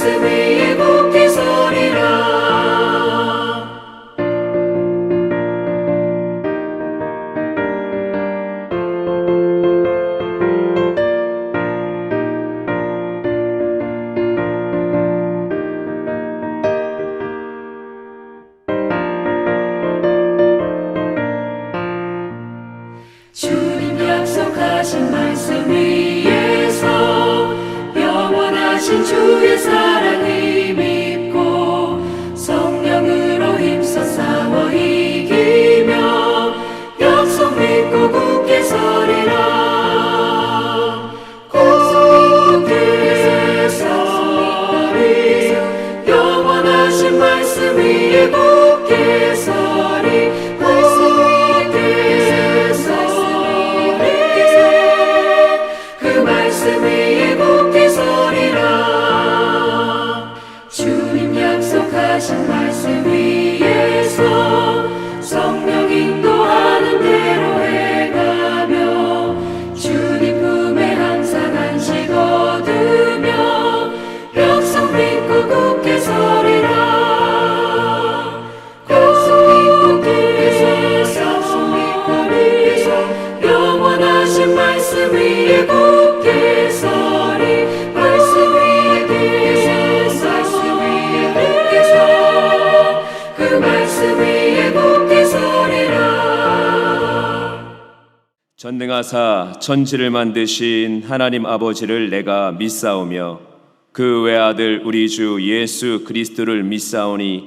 말씀 위에 굳게 서리라. 주님 약속하신 말씀 위에서 영원하신 주의 사랑을 믿고 성령으로 힘써 싸워 이기며 약속 믿고 굳게 서리라. 굳게 서리 영원하신 말씀 위에 굳게 서리. 말씀 위에 굳게 서리라. 주님 약속하신 말씀 위에서 성령 인도하는 대로 행하며 주님 품에 항상 안식 얻으며 약속 믿고 굳게 서리라. 약속 믿고 굳게 서리 영원하신 말씀 위에 굳게 서리. 말씀 위에 굳게 서 그 말씀 위에 굳게 서리라. 전능하사 천지를 만드신 하나님 아버지를 내가 믿사오며 그 외아들 우리 주 예수 그리스도를 믿사오니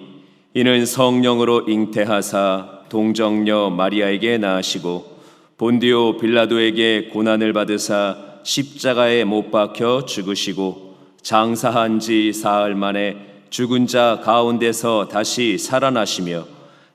이는 성령으로 잉태하사 동정녀 마리아에게 낳으시고 본디오 빌라도에게 고난을 받으사 십자가에 못 박혀 죽으시고 장사한 지 사흘 만에 죽은 자 가운데서 다시 살아나시며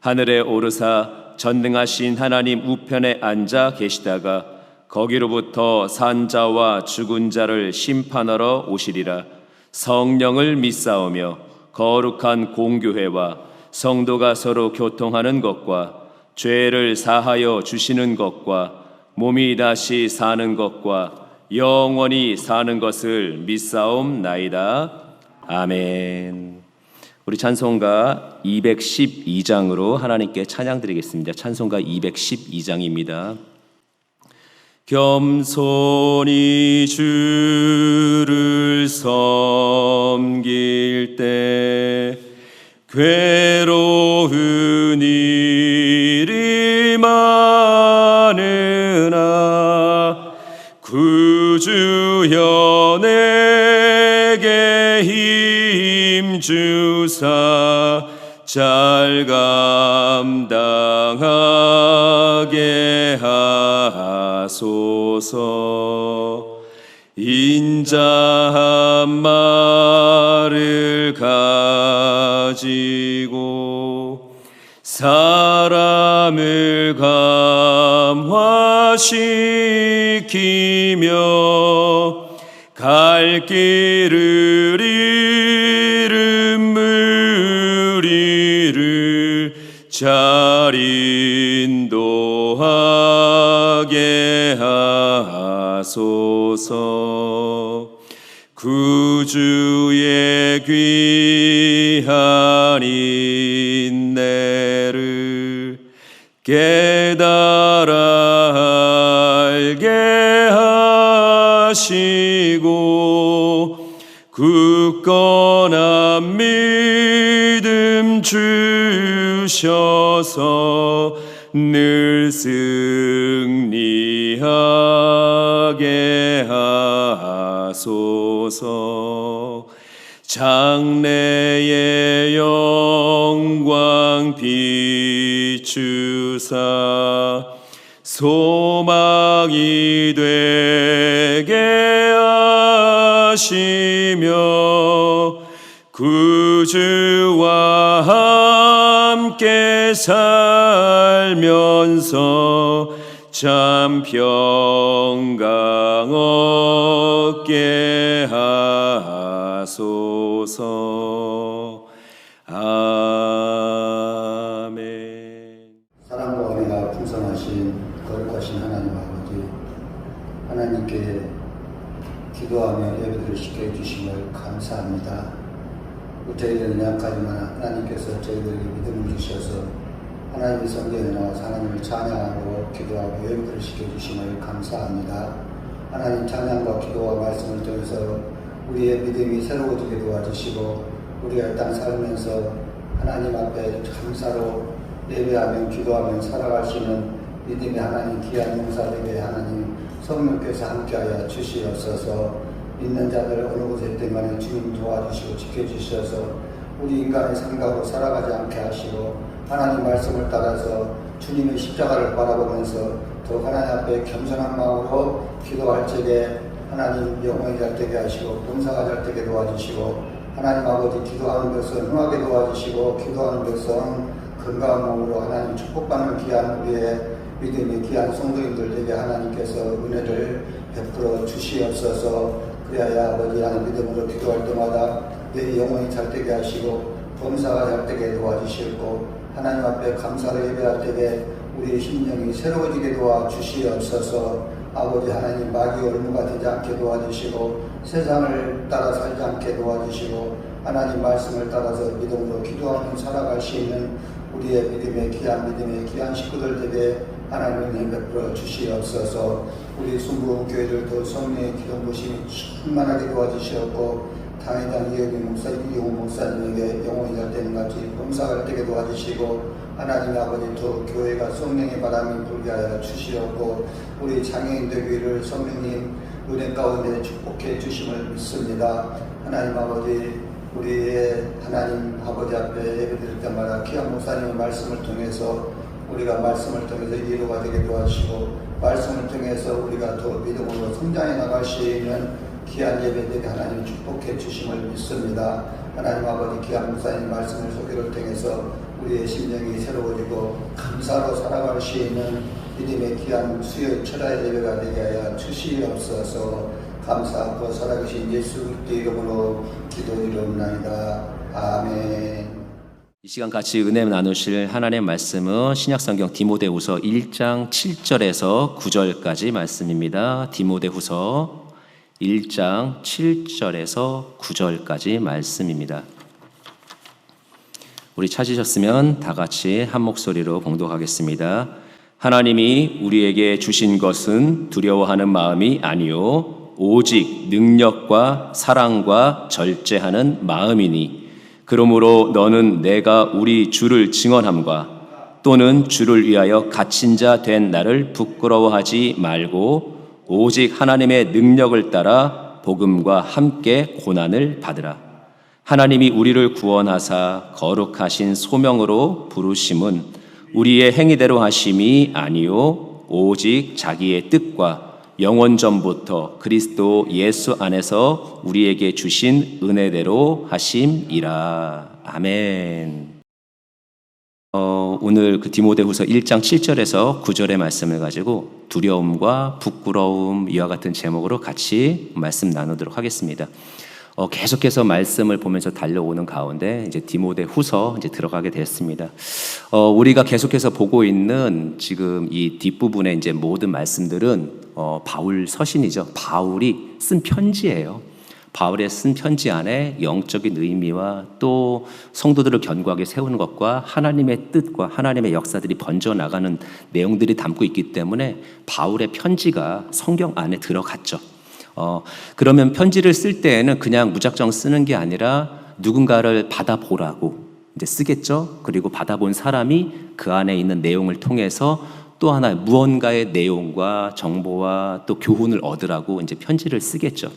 하늘에 오르사 전능하신 하나님 우편에 앉아 계시다가 거기로부터 산 자와 죽은 자를 심판하러 오시리라. 성령을 믿사오며 거룩한 공교회와 성도가 서로 교통하는 것과 죄를 사하여 주시는 것과 몸이 다시 사는 것과 영원히 사는 것을 믿사옵나이다. 아멘. 우리 찬송가 212장으로 하나님께 찬양 드리겠습니다. 찬송가 212장입니다. 겸손히 주를 섬길 때 괴로운 일이 많으나 구주여 내게 힘 주사 잘 감당하게 하소서. 인자한 말을 가지고 사람을 감화시키며 갈 길을 잃은 무리를 잘 인도하게 하소서. 구주의 귀한 인내를 깨달아 알게 하시고 굳건한 믿음 주셔서 늘 승리하게 하소서. 장래의 영광 비추사 소망이 되게 하시며 구주와 함께 살면서 참 평강 얻게 하소서. 아멘. 사랑과 은혜가 풍성하신 거룩하신 하나님 아버지, 하나님께 기도하며 예배드릴 수 있게 해주심을 감사합니다. 저희들은 약하지만 하나님께서 저희들에게 믿음을 주셔서 하나님의 성전에 나와서 하나님을 찬양하고 기도하고 예배를 시켜주심을 감사합니다. 하나님 찬양과 기도와 말씀을 통해서 우리의 믿음이 새로워지게 도와주시고 우리가 이 땅 살면서 하나님 앞에 감사로 예배하며 기도하며 살아갈 수 있는 믿음의 하나님 귀한 용사되게 하나님 성령께서 함께하여 주시옵소서. 믿는 자들 어느 곳에 있든 간에 주님 도와주시고 지켜주셔서 우리 인간의 생각으로 살아가지 않게 하시고 하나님 말씀을 따라서 주님의 십자가를 바라보면서 더 하나님 앞에 겸손한 마음으로 기도할 적에 하나님 영혼이 잘 되게 하시고 봉사가 잘 되게 도와주시고 하나님 아버지 기도하는 것은 흥하게 도와주시고 기도하는 것은 건강한 몸으로 하나님 축복받는 귀한 우리의 믿음의 귀한 성도님들 되게 하나님께서 은혜를 베풀어 주시옵소서. 그래야 아버지 하나님 믿음으로 기도할 때마다 내 영혼이 잘 되게 하시고 범사가 잘 되게 도와주시고 하나님 앞에 감사로 예배할 때에 우리의 심령이 새로워지게 도와주시옵소서. 아버지 하나님 마귀 올무가 되지 않게 도와주시고 세상을 따라 살지 않게 도와주시고 하나님 말씀을 따라서 믿음으로 기도하며 살아갈 수 있는 우리의 믿음의 귀한 식구들 되게 하나님의 베풀어 주시옵소서. 우리 순부교회들도 성령의 기름 부심이 충만하게 도와주시옵고 당회장 이용우 목사님에게 영혼이 잘 되는 같이 범사가 되게 도와주시고 하나님의 아버지 또 교회가 성령의 바람이 불게 하여 주시옵고 우리 장애인들 교회를 성령님 은혜 가운데 축복해 주심을 믿습니다. 하나님 아버지 우리의 하나님 아버지 앞에 예배드릴 때마다 귀한 목사님의 말씀을 통해서 우리가 말씀을 통해서 위로가 되게 도와주시고 말씀을 통해서 우리가 더 믿음으로 성장해 나갈 수 있는 귀한 예배되게 하나님 축복해 주심을 믿습니다. 하나님 아버지 귀한 목사님 말씀을 소개를 통해서 우리의 심령이 새로워지고 감사로 살아갈 수 있는 믿음의 귀한 수요 철야의 예배가 되게 하여 주시옵소서. 감사하고 살아계신 예수 그리스도의 이름으로 기도드리옵나이다. 아멘. 이 시간 같이 은혜 나누실 하나님의 말씀은 신약성경 디모데후서 1장 7절에서 9절까지 말씀입니다. 디모데후서 1장 7절에서 9절까지 말씀입니다. 우리 찾으셨으면 다 같이 한 목소리로 봉독하겠습니다. 하나님이 우리에게 주신 것은 두려워하는 마음이 아니요 오직 능력과 사랑과 절제하는 마음이니 그러므로 너는 내가 우리 주를 증언함과 또는 주를 위하여 갇힌 자 된 나를 부끄러워하지 말고 오직 하나님의 능력을 따라 복음과 함께 고난을 받으라. 하나님이 우리를 구원하사 거룩하신 소명으로 부르심은 우리의 행위대로 하심이 아니요 오직 자기의 뜻과 영원 전부터 그리스도 예수 안에서 우리에게 주신 은혜대로 하심이라. 아멘. 오늘 그 디모데후서 1장 7절에서 9절의 말씀을 가지고 두려움과 부끄러움 이와 같은 제목으로 같이 말씀 나누도록 하겠습니다. 계속해서 말씀을 보면서 달려오는 가운데 이제 디모데후서 이제 들어가게 됐습니다. 우리가 계속해서 보고 있는 지금 이 뒷부분에 이제 모든 말씀들은 바울 서신이죠. 바울이 쓴 편지예요. 바울의 쓴 편지 안에 영적인 의미와 또 성도들을 견고하게 세우는 것과 하나님의 뜻과 하나님의 역사들이 번져나가는 내용들이 담고 있기 때문에 바울의 편지가 성경 안에 들어갔죠. 그러면 편지를 쓸 때에는 그냥 무작정 쓰는 게 아니라 누군가를 받아보라고 이제 쓰겠죠. 그리고 받아본 사람이 그 안에 있는 내용을 통해서 또 하나 무언가의 내용과 정보와 또 교훈을 얻으라고 이제 편지를 쓰겠죠.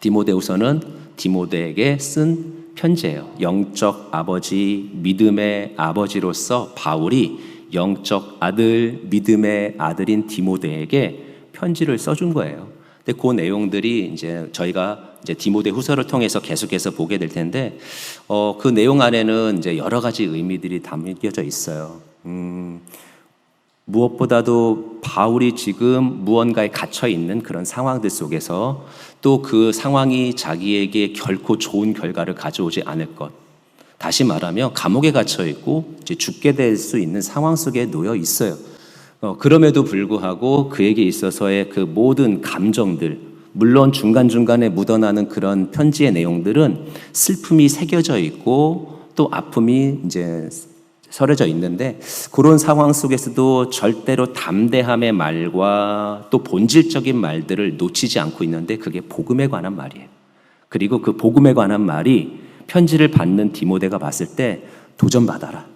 디모데후서는 디모데에게 쓴 편지예요. 영적 아버지, 믿음의 아버지로서 바울이 영적 아들, 믿음의 아들인 디모데에게 편지를 써준 거예요. 근데 그 내용들이 이제 저희가 이제 디모데후서를 통해서 계속해서 보게 될 텐데, 그 내용 안에는 이제 여러 가지 의미들이 담겨져 있어요. 무엇보다도 바울이 지금 무언가에 갇혀 있는 그런 상황들 속에서 또 그 상황이 자기에게 결코 좋은 결과를 가져오지 않을 것. 다시 말하면 감옥에 갇혀 있고 이제 죽게 될 수 있는 상황 속에 놓여 있어요. 그럼에도 불구하고 그에게 있어서의 그 모든 감정들, 물론 중간중간에 묻어나는 그런 편지의 내용들은 슬픔이 새겨져 있고 또 아픔이 이제 서려져 있는데 그런 상황 속에서도 절대로 담대함의 말과 또 본질적인 말들을 놓치지 않고 있는데 그게 복음에 관한 말이에요. 그리고 그 복음에 관한 말이 편지를 받는 디모데가 봤을 때 도전받아라.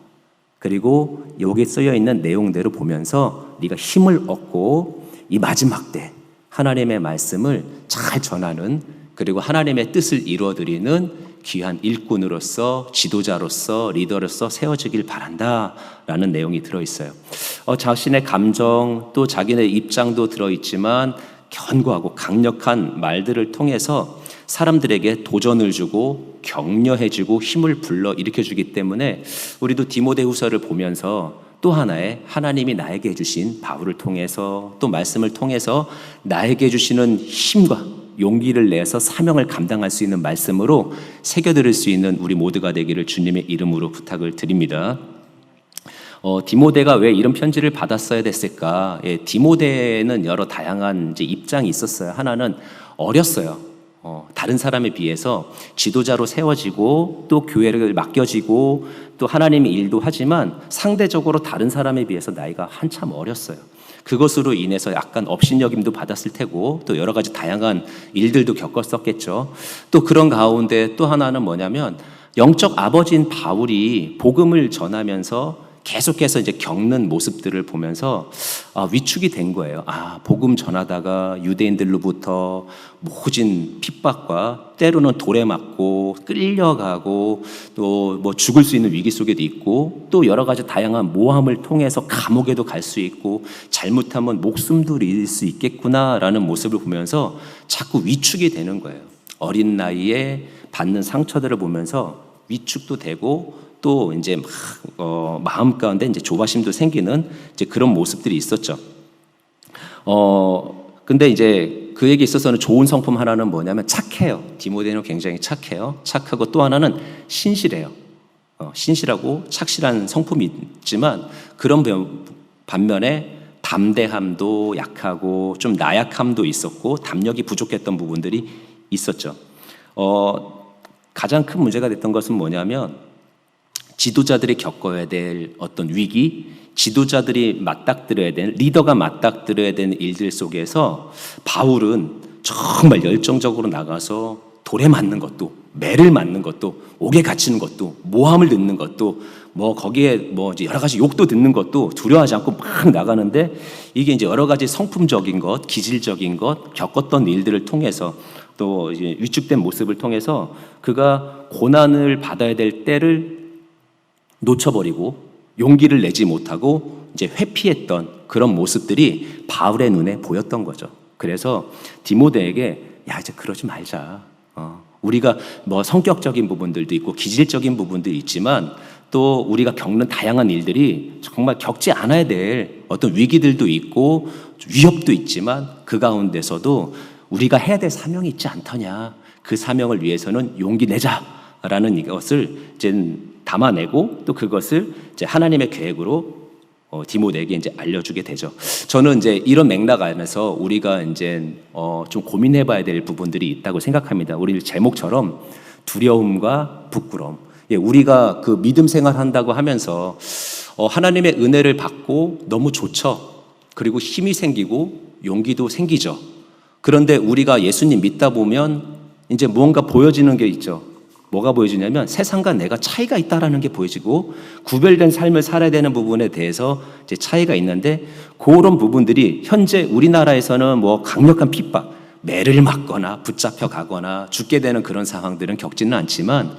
그리고 여기 쓰여 있는 내용대로 보면서 네가 힘을 얻고 이 마지막 때 하나님의 말씀을 잘 전하는 그리고 하나님의 뜻을 이루어드리는 귀한 일꾼으로서 지도자로서 리더로서 세워지길 바란다라는 내용이 들어있어요. 자신의 감정 또 자기네 입장도 들어있지만 견고하고 강력한 말들을 통해서 사람들에게 도전을 주고 격려해주고 힘을 불러일으켜주기 때문에 우리도 디모데후서를 보면서 또 하나의 하나님이 나에게 해주신 바울을 통해서 또 말씀을 통해서 나에게 주시는 힘과 용기를 내서 사명을 감당할 수 있는 말씀으로 새겨들을 수 있는 우리 모두가 되기를 주님의 이름으로 부탁을 드립니다. 디모데가 왜 이런 편지를 받았어야 됐을까? 디모데는 여러 다양한 이제 입장이 있었어요. 하나는 어렸어요. 다른 사람에 비해서 지도자로 세워지고 또 교회를 맡겨지고 또 하나님의 일도 하지만 상대적으로 다른 사람에 비해서 나이가 한참 어렸어요. 그것으로 인해서 약간 업신여김도 받았을 테고 또 여러 가지 다양한 일들도 겪었었겠죠. 또 그런 가운데 또 하나는 뭐냐면 영적 아버지인 바울이 복음을 전하면서 계속해서 이제 겪는 모습들을 보면서 위축이 된 거예요. 복음 전하다가 유대인들로부터 모진 핍박과 때로는 돌에 맞고 끌려가고 또 뭐 죽을 수 있는 위기 속에도 있고 또 여러 가지 다양한 모함을 통해서 감옥에도 갈 수 있고 잘못하면 목숨도 잃을 수 있겠구나라는 모습을 보면서 자꾸 위축이 되는 거예요. 어린 나이에 받는 상처들을 보면서 위축도 되고 또 이제 마음 가운데 이제 조바심도 생기는 이제 그런 모습들이 있었죠. 근데 이제 그에게 있어서는 좋은 성품 하나는 뭐냐면 착해요. 디모데는 굉장히 착해요. 착하고 또 하나는 신실해요. 신실하고 착실한 성품이 있지만 그런 반면에 담대함도 약하고 좀 나약함도 있었고 담력이 부족했던 부분들이 있었죠. 가장 큰 문제가 됐던 것은 뭐냐면 지도자들이 겪어야 될 어떤 위기, 지도자들이 맞닥뜨려야 되는, 리더가 맞닥뜨려야 되는 일들 속에서 바울은 정말 열정적으로 나가서 돌에 맞는 것도, 매를 맞는 것도, 옥에 갇히는 것도, 모함을 듣는 것도, 뭐 거기에 뭐 이제 여러 가지 욕도 듣는 것도 두려워하지 않고 막 나가는데 이게 이제 여러 가지 성품적인 것, 기질적인 것, 겪었던 일들을 통해서 또 이제 위축된 모습을 통해서 그가 고난을 받아야 될 때를 놓쳐버리고 용기를 내지 못하고 이제 회피했던 그런 모습들이 바울의 눈에 보였던 거죠. 그래서 디모데에게 이제 그러지 말자. 우리가 뭐 성격적인 부분들도 있고 기질적인 부분도 있지만 또 우리가 겪는 다양한 일들이 정말 겪지 않아야 될 어떤 위기들도 있고 위협도 있지만 그 가운데서도 우리가 해야 될 사명이 있지 않더냐. 그 사명을 위해서는 용기 내자라는 이것을 이제 담아내고 또 그것을 이제 하나님의 계획으로 디모데에게 이제 알려주게 되죠. 저는 이제 이런 맥락 안에서 우리가 이제 좀 고민해봐야 될 부분들이 있다고 생각합니다. 우리 제목처럼 두려움과 부끄러움. 우리가 그 믿음 생활한다고 하면서 하나님의 은혜를 받고 너무 좋죠. 그리고 힘이 생기고 용기도 생기죠. 그런데 우리가 예수님 믿다 보면 이제 무언가 보여지는 게 있죠. 뭐가 보여지냐면 세상과 내가 차이가 있다라는 게 보여지고 구별된 삶을 살아야 되는 부분에 대해서 이제 차이가 있는데 그런 부분들이 현재 우리나라에서는 뭐 강력한 핍박, 매를 맞거나 붙잡혀 가거나 죽게 되는 그런 상황들은 겪지는 않지만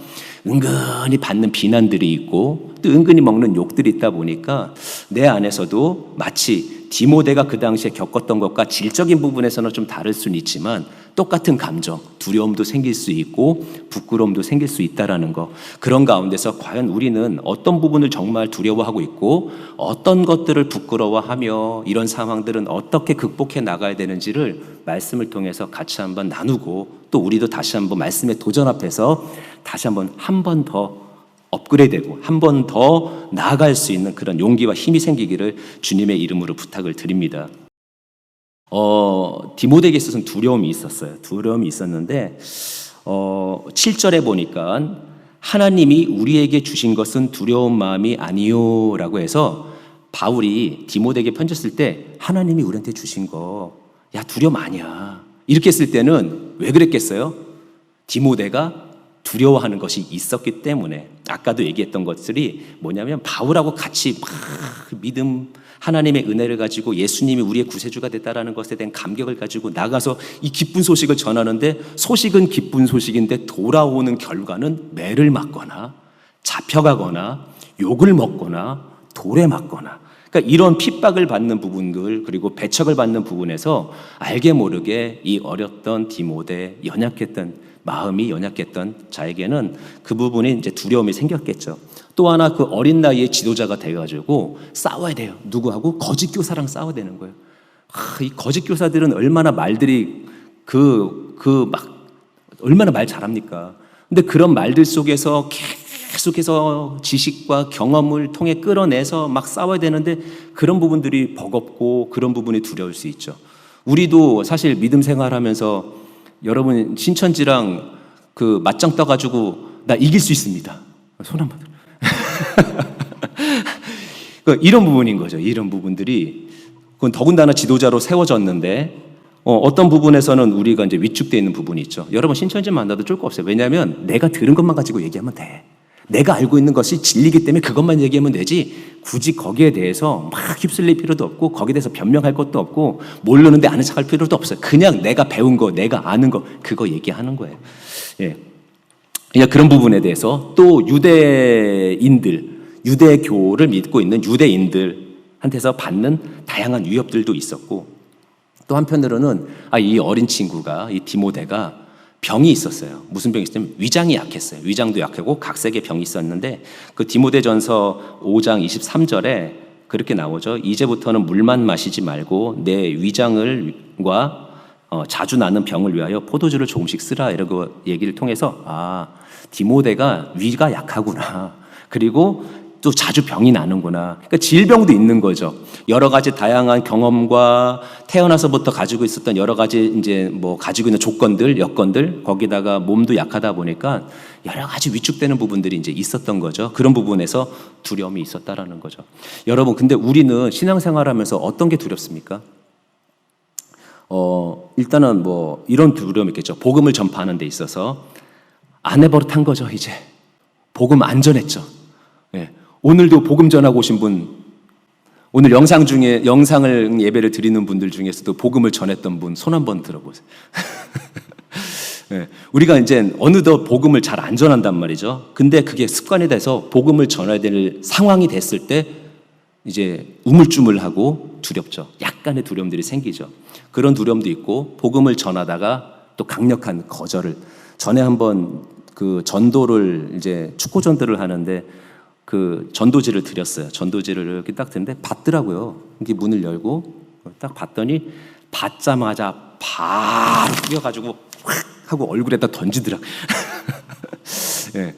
은근히 받는 비난들이 있고 또 은근히 먹는 욕들이 있다 보니까 내 안에서도 마치 디모데가 그 당시에 겪었던 것과 질적인 부분에서는 좀 다를 수는 있지만 똑같은 감정, 두려움도 생길 수 있고 부끄러움도 생길 수 있다라는 거. 그런 가운데서 과연 우리는 어떤 부분을 정말 두려워하고 있고 어떤 것들을 부끄러워하며 이런 상황들은 어떻게 극복해 나가야 되는지를 말씀을 통해서 같이 한번 나누고 또 우리도 다시 한번 말씀에 도전 앞에서 다시 한 번 더 업그레이드되고 한 번 더 나아갈 수 있는 그런 용기와 힘이 생기기를 주님의 이름으로 부탁을 드립니다. 디모데에게 있어서는 두려움이 있었어요. 두려움이 있었는데 7절에 보니까 하나님이 우리에게 주신 것은 두려운 마음이 아니요라고 해서 바울이 디모데에게 편지 쓸 때 하나님이 우리한테 주신 거 야 두려움 아니야 이렇게 했을 때는 왜 그랬겠어요? 디모데가 두려워하는 것이 있었기 때문에 아까도 얘기했던 것들이 뭐냐면 바울하고 같이 막 믿음 하나님의 은혜를 가지고 예수님이 우리의 구세주가 됐다라는 것에 대한 감격을 가지고 나가서 이 기쁜 소식을 전하는데 소식은 기쁜 소식인데 돌아오는 결과는 매를 맞거나 잡혀가거나 욕을 먹거나 돌에 맞거나 그러니까 이런 핍박을 받는 부분들 그리고 배척을 받는 부분에서 알게 모르게 이 어렸던 디모데 연약했던 마음이 연약했던 자에게는 그 부분에 이제 두려움이 생겼겠죠. 또 하나 그 어린 나이에 지도자가 돼가지고 싸워야 돼요. 누구하고? 거짓 교사랑 싸워야 되는 거예요. 이 거짓 교사들은 얼마나 말들이 막 얼마나 말 잘합니까? 근데 그런 말들 속에서 계속해서 지식과 경험을 통해 끌어내서 막 싸워야 되는데 그런 부분들이 버겁고 그런 부분이 두려울 수 있죠. 우리도 사실 믿음 생활하면서 여러분 신천지랑 그 맞짱 떠가지고 나 이길 수 있습니다. 손 한번 이런 부분인 거죠. 이런 부분들이 그건 더군다나 지도자로 세워졌는데 어떤 부분에서는 우리가 이제 위축되어 있는 부분이 있죠. 여러분 신천지 만나도 쫄 거 없어요. 왜냐하면 내가 들은 것만 가지고 얘기하면 돼. 내가 알고 있는 것이 진리이기 때문에 그것만 얘기하면 되지 굳이 거기에 대해서 막 휩쓸릴 필요도 없고 거기에 대해서 변명할 것도 없고 모르는데 아는 척할 필요도 없어요. 그냥 내가 배운 거 내가 아는 거 그거 얘기하는 거예요. 예. 그러니까 그런 부분에 대해서 또 유대교를 믿고 있는 유대인들한테서 받는 다양한 위협들도 있었고 또 한편으로는 이 어린 친구가 이 디모데가 병이 있었어요. 무슨 병이 있었냐면 위장이 약했어요. 위장도 약하고 각색의 병이 있었는데 그 디모데전서 5장 23절에 그렇게 나오죠. 이제부터는 물만 마시지 말고 내 위장과 자주 나는 병을 위하여 포도주를 조금씩 쓰라 이러고 얘기를 통해서 디모데가 위가 약하구나. 그리고 또 자주 병이 나는구나. 그러니까 질병도 있는 거죠. 여러 가지 다양한 경험과 태어나서부터 가지고 있었던 여러 가지 이제 뭐 가지고 있는 조건들, 여건들, 거기다가 몸도 약하다 보니까 여러 가지 위축되는 부분들이 이제 있었던 거죠. 그런 부분에서 두려움이 있었다라는 거죠. 여러분, 근데 우리는 신앙생활하면서 어떤 게 두렵습니까? 일단은 뭐 이런 두려움이 있겠죠. 복음을 전파하는 데 있어서 안 해버릇한 거죠, 이제. 복음 안 전했죠. 예. 오늘도 복음 전하고 오신 분, 오늘 영상을 예배를 드리는 분들 중에서도 복음을 전했던 분 손 한번 들어보세요. 예. 우리가 이제 어느덧 복음을 잘 안 전한단 말이죠. 근데 그게 습관이 돼서 복음을 전해야 될 상황이 됐을 때 이제 우물쭈물하고 두렵죠. 약간의 두려움들이 생기죠. 그런 두려움도 있고 복음을 전하다가 또 강력한 거절을 전에 한번 그 전도를 이제 축구 전도를 하는데 그 전도지를 드렸어요. 전도지를 이렇게 딱 드는데 받더라고요. 이렇게 문을 열고 딱 봤더니 받자마자 바로 뛰어가지고 확 하고 얼굴에다 던지더라고요. 예.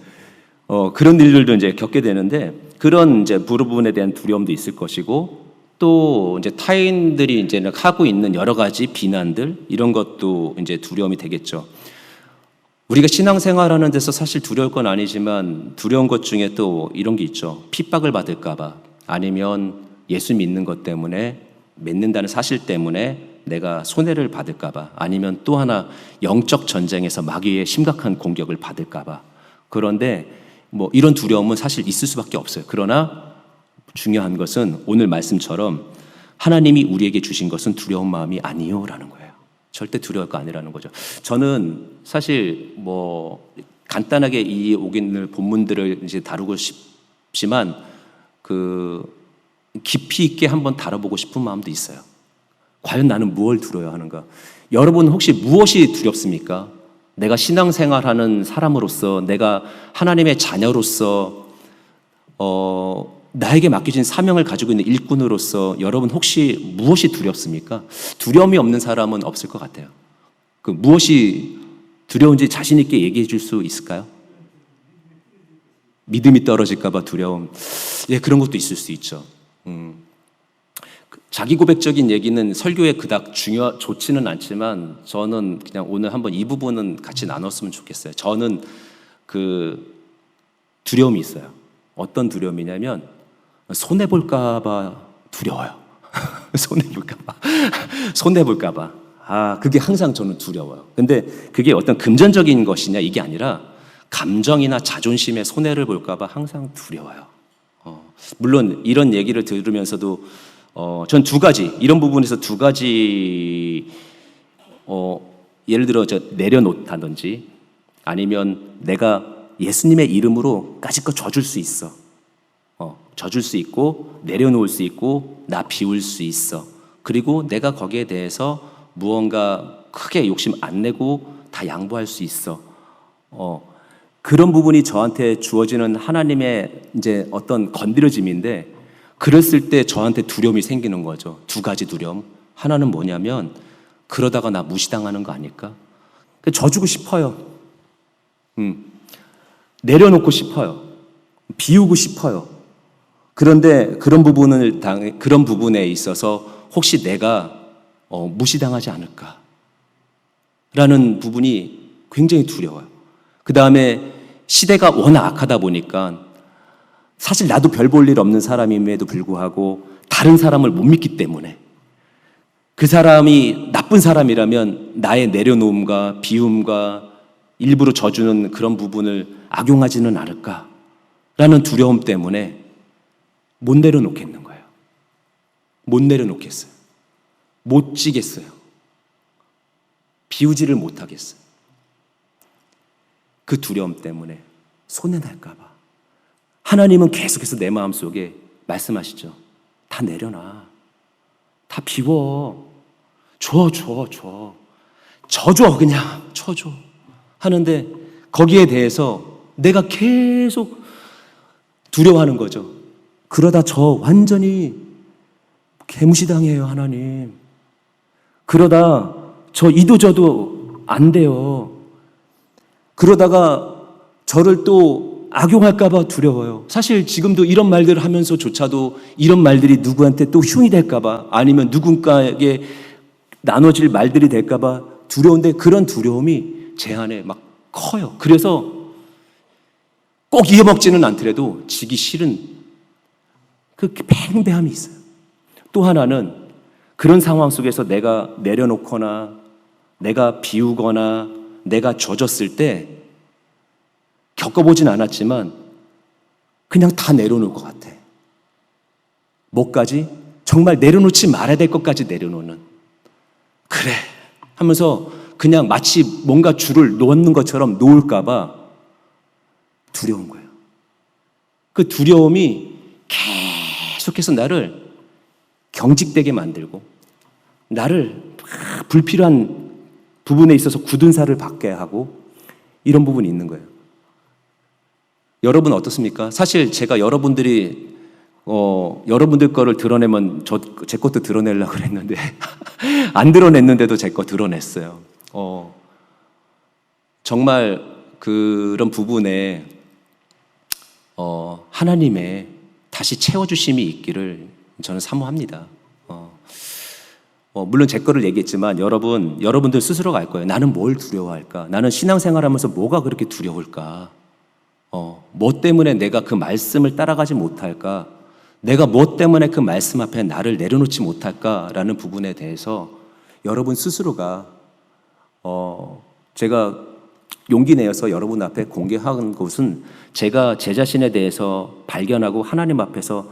그런 일들도 이제 겪게 되는데 그런 이제 부분에 대한 두려움도 있을 것이고 또 이제 타인들이 이제 하고 있는 여러 가지 비난들 이런 것도 이제 두려움이 되겠죠. 우리가 신앙생활하는 데서 사실 두려울 건 아니지만 두려운 것 중에 또 이런 게 있죠. 핍박을 받을까 봐 아니면 예수 믿는 것 때문에 믿는다는 사실 때문에 내가 손해를 받을까 봐 아니면 또 하나 영적 전쟁에서 마귀의 심각한 공격을 받을까 봐 그런데 뭐 이런 두려움은 사실 있을 수밖에 없어요. 그러나 중요한 것은 오늘 말씀처럼 하나님이 우리에게 주신 것은 두려운 마음이 아니요라는 거예요. 절대 두려울 거 아니라는 거죠. 저는 사실 뭐 간단하게 이 오늘 본문들을 이제 다루고 싶지만 그 깊이 있게 한번 다뤄보고 싶은 마음도 있어요. 과연 나는 무엇을 두려워하는가? 여러분 혹시 무엇이 두렵습니까? 내가 신앙생활하는 사람으로서 내가 하나님의 자녀로서 나에게 맡겨진 사명을 가지고 있는 일꾼으로서 여러분 혹시 무엇이 두렵습니까? 두려움이 없는 사람은 없을 것 같아요. 그 무엇이 두려운지 자신 있게 얘기해 줄 수 있을까요? 믿음이 떨어질까 봐 두려움. 예, 그런 것도 있을 수 있죠. 자기 고백적인 얘기는 설교에 그닥 좋지는 않지만 저는 그냥 오늘 한번 이 부분은 같이 나눴으면 좋겠어요. 저는 그 두려움이 있어요. 어떤 두려움이냐면 손해볼까봐 두려워요. 손해볼까봐. 그게 항상 저는 두려워요. 근데 그게 어떤 금전적인 것이냐 이게 아니라 감정이나 자존심에 손해를 볼까봐 항상 두려워요. 물론 이런 얘기를 들으면서도 전 두 가지, 이런 부분에서 두 가지, 예를 들어 내려놓다든지 아니면 내가 예수님의 이름으로 까짓 거 져줄 수 있어. 져줄 수 있고, 내려놓을 수 있고, 나 비울 수 있어. 그리고 내가 거기에 대해서 무언가 크게 욕심 안 내고 다 양보할 수 있어. 그런 부분이 저한테 주어지는 하나님의 이제 어떤 건드려짐인데, 그랬을 때 저한테 두려움이 생기는 거죠. 두 가지 두려움. 하나는 뭐냐면, 그러다가 나 무시당하는 거 아닐까? 져주고 싶어요. 내려놓고 싶어요. 비우고 싶어요. 그런데 그런 부분에 있어서 혹시 내가 무시당하지 않을까? 라는 부분이 굉장히 두려워요. 그 다음에 시대가 워낙 악하다 보니까 사실 나도 별 볼 일 없는 사람임에도 불구하고 다른 사람을 못 믿기 때문에 그 사람이 나쁜 사람이라면 나의 내려놓음과 비움과 일부러 져주는 그런 부분을 악용하지는 않을까라는 두려움 때문에 못 내려놓겠는 거예요. 못 내려놓겠어요. 못 지겠어요. 비우지를 못하겠어요. 그 두려움 때문에 손해날까 봐. 하나님은 계속해서 내 마음속에 말씀하시죠. 다 내려놔. 다 비워. 줘. 져줘 그냥. 쳐줘. 하는데 거기에 대해서 내가 계속 두려워하는 거죠. 그러다 저 완전히 개무시당해요, 하나님. 그러다 저 이도저도 안 돼요. 그러다가 저를 또 악용할까봐 두려워요. 사실 지금도 이런 말들을 하면서조차도 이런 말들이 누구한테 또 흉이 될까봐 아니면 누군가에게 나눠질 말들이 될까봐 두려운데 그런 두려움이 제 안에 막 커요. 그래서 꼭 이겨먹지는 않더라도 지기 싫은 그 팽배함이 있어요. 또 하나는 그런 상황 속에서 내가 내려놓거나 내가 비우거나 내가 져졌을 때 겪어보진 않았지만 그냥 다 내려놓을 것 같아. 뭐까지? 정말 내려놓지 말아야 될 것까지 내려놓는. 그래 하면서 그냥 마치 뭔가 줄을 놓는 것처럼 놓을까 봐 두려운 거예요. 그 두려움이 계속해서 나를 경직되게 만들고 나를 불필요한 부분에 있어서 굳은 살을 받게 하고 이런 부분이 있는 거예요. 여러분 어떻습니까? 사실 제가 여러분들 거를 드러내면 제 것도 드러내려고 그랬는데 안 드러냈는데도 제 거 드러냈어요. 정말 그런 부분에 하나님의 다시 채워주심이 있기를 저는 사모합니다. 물론 제 거를 얘기했지만 여러분들 스스로가 알 거예요. 나는 뭘 두려워할까? 나는 신앙생활하면서 뭐가 그렇게 두려울까? 뭐 때문에 내가 그 말씀을 따라가지 못할까? 내가 뭐 때문에 그 말씀 앞에 나를 내려놓지 못할까라는 부분에 대해서 여러분 스스로가 제가 용기 내어서 여러분 앞에 공개한 것은 제가 제 자신에 대해서 발견하고 하나님 앞에서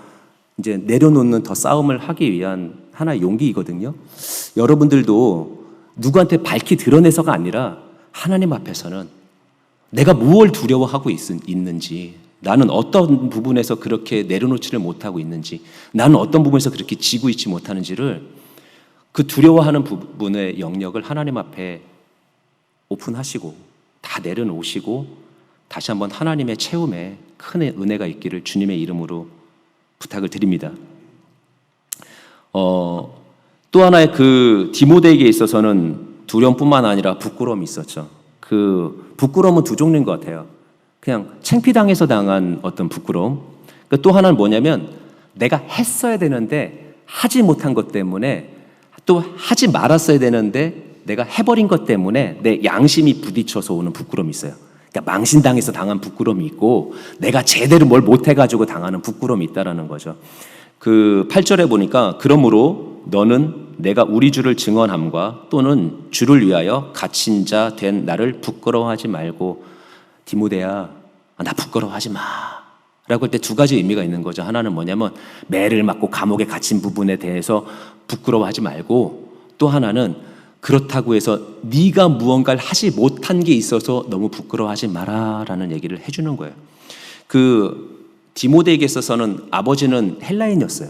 이제 내려놓는 더 싸움을 하기 위한 하나의 용기이거든요. 여러분들도 누구한테 밝히 드러내서가 아니라 하나님 앞에서는 내가 무엇을 두려워하고 있는지, 나는 어떤 부분에서 그렇게 내려놓지를 못하고 있는지, 나는 어떤 부분에서 그렇게 지고 있지 못하는지를 그 두려워하는 부분의 영역을 하나님 앞에 오픈하시고 다 내려놓으시고 다시 한번 하나님의 채움에 큰 은혜가 있기를 주님의 이름으로 부탁을 드립니다. 또 하나의 그 디모데에게 있어서는 두려움뿐만 아니라 부끄러움이 있었죠. 그 부끄러움은 두 종류인 것 같아요. 그냥 창피당해서 당한 어떤 부끄러움. 또 하나는 뭐냐면 내가 했어야 되는데 하지 못한 것 때문에 또 하지 말았어야 되는데 내가 해버린 것 때문에 내 양심이 부딪혀서 오는 부끄러움이 있어요. 그러니까 망신당해서 당한 부끄러움이 있고 내가 제대로 뭘 못해가지고 당하는 부끄러움이 있다라는 거죠. 그 8절에 보니까 그러므로 너는 내가 우리 주를 증언함과 또는 주를 위하여 갇힌 자 된 나를 부끄러워하지 말고 디모데야 나 부끄러워하지 마 라고 할 때 두 가지 의미가 있는 거죠. 하나는 뭐냐면 매를 맞고 감옥에 갇힌 부분에 대해서 부끄러워하지 말고 또 하나는 그렇다고 해서 네가 무언가를 하지 못한 게 있어서 너무 부끄러워하지 마라라는 얘기를 해주는 거예요. 그 디모데에게 있어서는 아버지는 헬라인이었어요.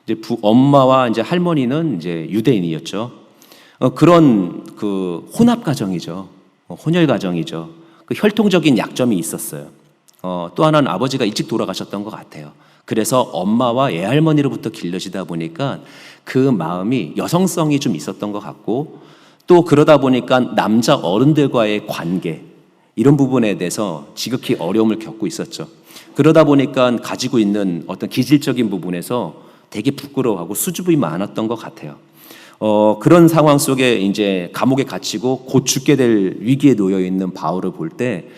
이제 엄마와 이제 할머니는 이제 유대인이었죠. 그런 그 혼합 가정이죠. 혼혈 가정이죠. 그 혈통적인 약점이 있었어요. 또 하나는 아버지가 일찍 돌아가셨던 것 같아요. 그래서 엄마와 애할머니로부터 길러지다 보니까 그 마음이 여성성이 좀 있었던 것 같고 또 그러다 보니까 남자 어른들과의 관계 이런 부분에 대해서 지극히 어려움을 겪고 있었죠. 그러다 보니까 가지고 있는 어떤 기질적인 부분에서 되게 부끄러워하고 수줍음이 많았던 것 같아요. 그런 상황 속에 이제 감옥에 갇히고 곧 죽게 될 위기에 놓여 있는 바울을 볼 때,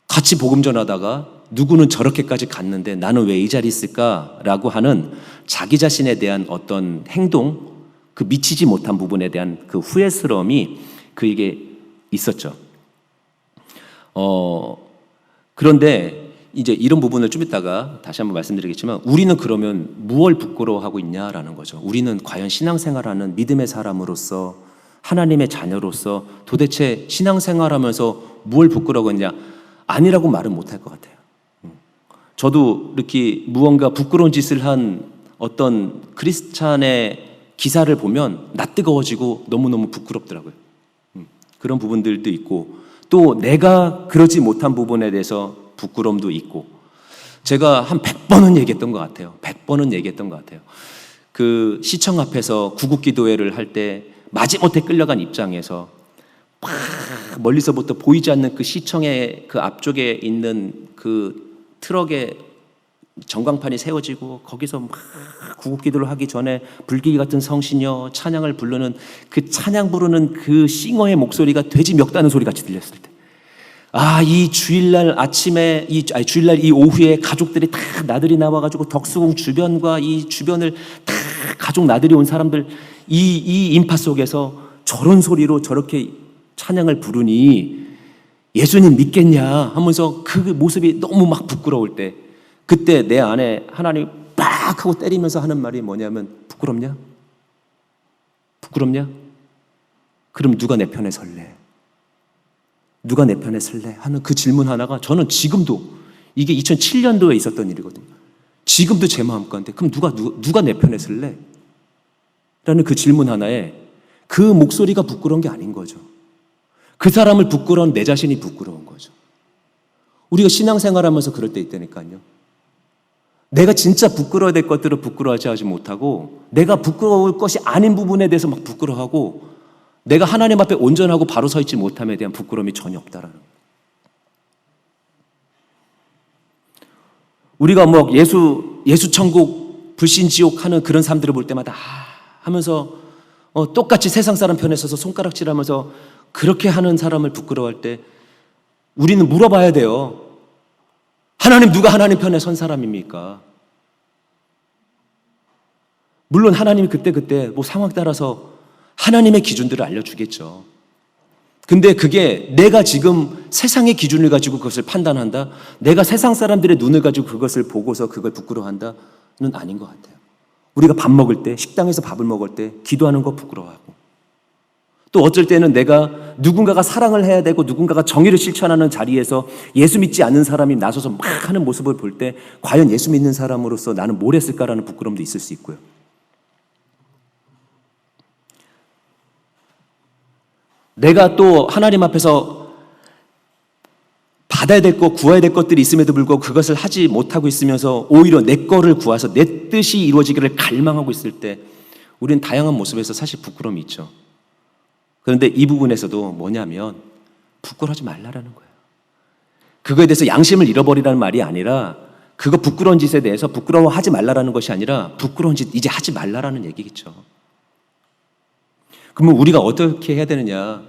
같이 복음 전하다가 누구는 저렇게까지 갔는데 나는 왜 이 자리에 있을까라고 하는 자기 자신에 대한 어떤 행동, 그 미치지 못한 부분에 대한 그 후회스러움이 그에게 있었죠. 그런데 이제 이런 부분을 좀 이따가 다시 한번 말씀드리겠지만 우리는 그러면 무엇을 부끄러워하고 있냐라는 거죠. 우리는 과연 신앙생활하는 믿음의 사람으로서 하나님의 자녀로서 도대체 신앙생활하면서 무엇을 부끄러워하냐 아니라고 말은 못할 것 같아요. 저도 이렇게 무언가 부끄러운 짓을 한 어떤 크리스찬의 기사를 보면 낯뜨거워지고 너무너무 부끄럽더라고요. 그런 부분들도 있고 또 내가 그러지 못한 부분에 대해서 부끄러움도 있고 제가 한 100번은 얘기했던 것 같아요. 100번은 얘기했던 것 같아요. 그 시청 앞에서 구국기도회를 할 때 마지못해 끌려간 입장에서 막 멀리서부터 보이지 않는 그 시청의 그 앞쪽에 있는 그 트럭에 전광판이 세워지고 거기서 막 구국기도를 하기 전에 불기기 같은 성신여 찬양을 부르는 그 찬양 부르는 그 싱어의 목소리가 돼지 멱다는 소리 같이 들렸을 때 이 주일날 아침에 주일날 이 오후에 가족들이 다 나들이 나와가지고 덕수궁 주변과 이 주변을 다 가족 나들이 온 사람들 이 인파 속에서 저런 소리로 저렇게 찬양을 부르니 예수님 믿겠냐 하면서 그 모습이 너무 막 부끄러울 때 그때 내 안에 하나님 빡 하고 때리면서 하는 말이 뭐냐면 부끄럽냐? 부끄럽냐? 그럼 누가 내 편에 설래? 누가 내 편에 설래? 하는 그 질문 하나가 저는 지금도 이게 2007년도에 있었던 일이거든요. 지금도 제 마음 가운데 그럼 누가 내 편에 설래? 라는 그 질문 하나에 그 목소리가 부끄러운 게 아닌 거죠. 그 사람을 부끄러운 내 자신이 부끄러운 거죠. 우리가 신앙생활하면서 그럴 때 있다니까요. 내가 진짜 부끄러워야 될 것들을 부끄러워하지 못하고 내가 부끄러울 것이 아닌 부분에 대해서 막 부끄러워하고 내가 하나님 앞에 온전하고 바로 서 있지 못함에 대한 부끄러움이 전혀 없다라는 거예요. 우리가 뭐 예수 천국 불신 지옥 하는 그런 사람들을 볼 때마다 하면서 똑같이 세상 사람 편에 서서 손가락질하면서 그렇게 하는 사람을 부끄러워할 때 우리는 물어봐야 돼요. 하나님 누가 하나님 편에 선 사람입니까? 물론 하나님이 그때 뭐 상황 따라서 하나님의 기준들을 알려주겠죠. 근데 그게 내가 지금 세상의 기준을 가지고 그것을 판단한다? 내가 세상 사람들의 눈을 가지고 그것을 보고서 그걸 부끄러워한다는 아닌 것 같아요. 우리가 밥 먹을 때, 식당에서 밥을 먹을 때 기도하는 거 부끄러워하고 또 어쩔 때는 내가 누군가가 사랑을 해야 되고 누군가가 정의를 실천하는 자리에서 예수 믿지 않는 사람이 나서서 막 하는 모습을 볼 때 과연 예수 믿는 사람으로서 나는 뭘 했을까라는 부끄러움도 있을 수 있고요. 내가 또 하나님 앞에서 받아야 될 것, 구해야 될 것들이 있음에도 불구하고 그것을 하지 못하고 있으면서 오히려 내 거를 구해서 내 뜻이 이루어지기를 갈망하고 있을 때 우리는 다양한 모습에서 사실 부끄러움이 있죠. 그런데 이 부분에서도 뭐냐면 부끄러워하지 말라라는 거예요. 그거에 대해서 양심을 잃어버리라는 말이 아니라 그거 부끄러운 짓에 대해서 부끄러워하지 말라라는 것이 아니라 부끄러운 짓 이제 하지 말라라는 얘기겠죠. 그러면 우리가 어떻게 해야 되느냐?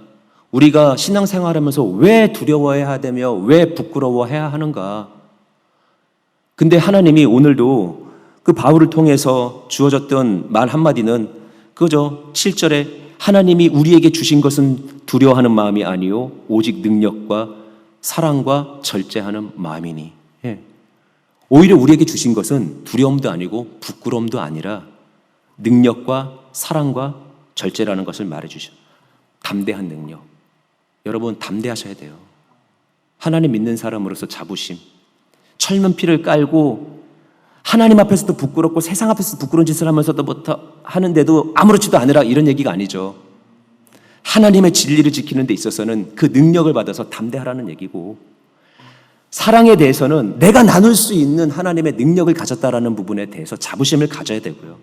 우리가 신앙생활하면서 왜 두려워해야 되며 왜 부끄러워해야 하는가? 근데 하나님이 오늘도 그 바울을 통해서 주어졌던 말 한마디는 그거죠. 7절에 하나님이 우리에게 주신 것은 두려워하는 마음이 아니요 오직 능력과 사랑과 절제하는 마음이니. 예. 오히려 우리에게 주신 것은 두려움도 아니고 부끄러움도 아니라 능력과 사랑과 절제라는 것을 말해주셔. 담대한 능력. 여러분 담대하셔야 돼요. 하나님 믿는 사람으로서 자부심. 철문피를 깔고 하나님 앞에서도 부끄럽고 세상 앞에서도 부끄러운 짓을 하면서도 하는데도 아무렇지도 않으라 이런 얘기가 아니죠. 하나님의 진리를 지키는 데 있어서는 그 능력을 받아서 담대하라는 얘기고, 사랑에 대해서는 내가 나눌 수 있는 하나님의 능력을 가졌다라는 부분에 대해서 자부심을 가져야 되고요.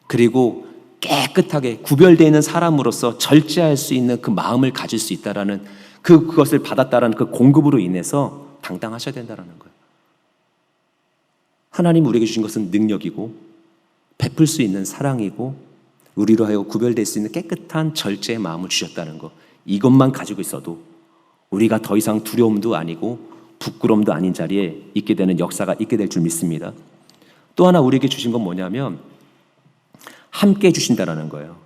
그리고 깨끗하게 구별되어 있는 사람으로서 절제할 수 있는 그 마음을 가질 수 있다라는 그것을 받았다라는 그 공급으로 인해서 당당하셔야 된다라는 거예요. 하나님 우리에게 주신 것은 능력이고 베풀 수 있는 사랑이고 우리로 하여 구별될 수 있는 깨끗한 절제의 마음을 주셨다는 것, 이것만 가지고 있어도 우리가 더 이상 두려움도 아니고 부끄러움도 아닌 자리에 있게 되는 역사가 있게 될 줄 믿습니다. 또 하나 우리에게 주신 건 뭐냐면 함께 해주신다라는 거예요.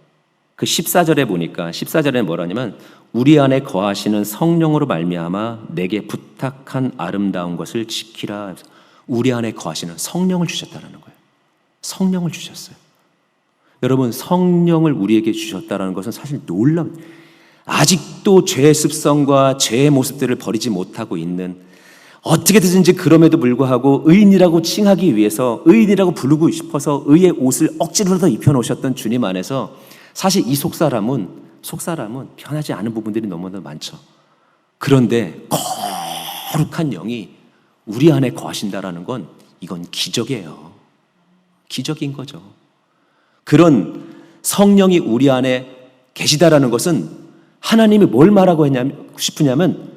그 14절에 보니까 14절에 뭐라냐면 우리 안에 거하시는 성령으로 말미암아 내게 부탁한 아름다운 것을 지키라. 우리 안에 거하시는 성령을 주셨다는 거예요. 성령을 주셨어요. 여러분 성령을 우리에게 주셨다는 것은 사실 놀라운, 아직도 죄의 습성과 죄의 모습들을 버리지 못하고 있는, 어떻게든지 그럼에도 불구하고 의인이라고 칭하기 위해서 의인이라고 부르고 싶어서 의의 옷을 억지로라도 입혀놓으셨던 주님 안에서 사실 이 속사람은 변하지 않은 부분들이 너무나 많죠. 그런데 거룩한 영이 우리 안에 거하신다라는 건 이건 기적이에요. 기적인 거죠. 그런 성령이 우리 안에 계시다라는 것은 하나님이 뭘 말하고 싶으냐면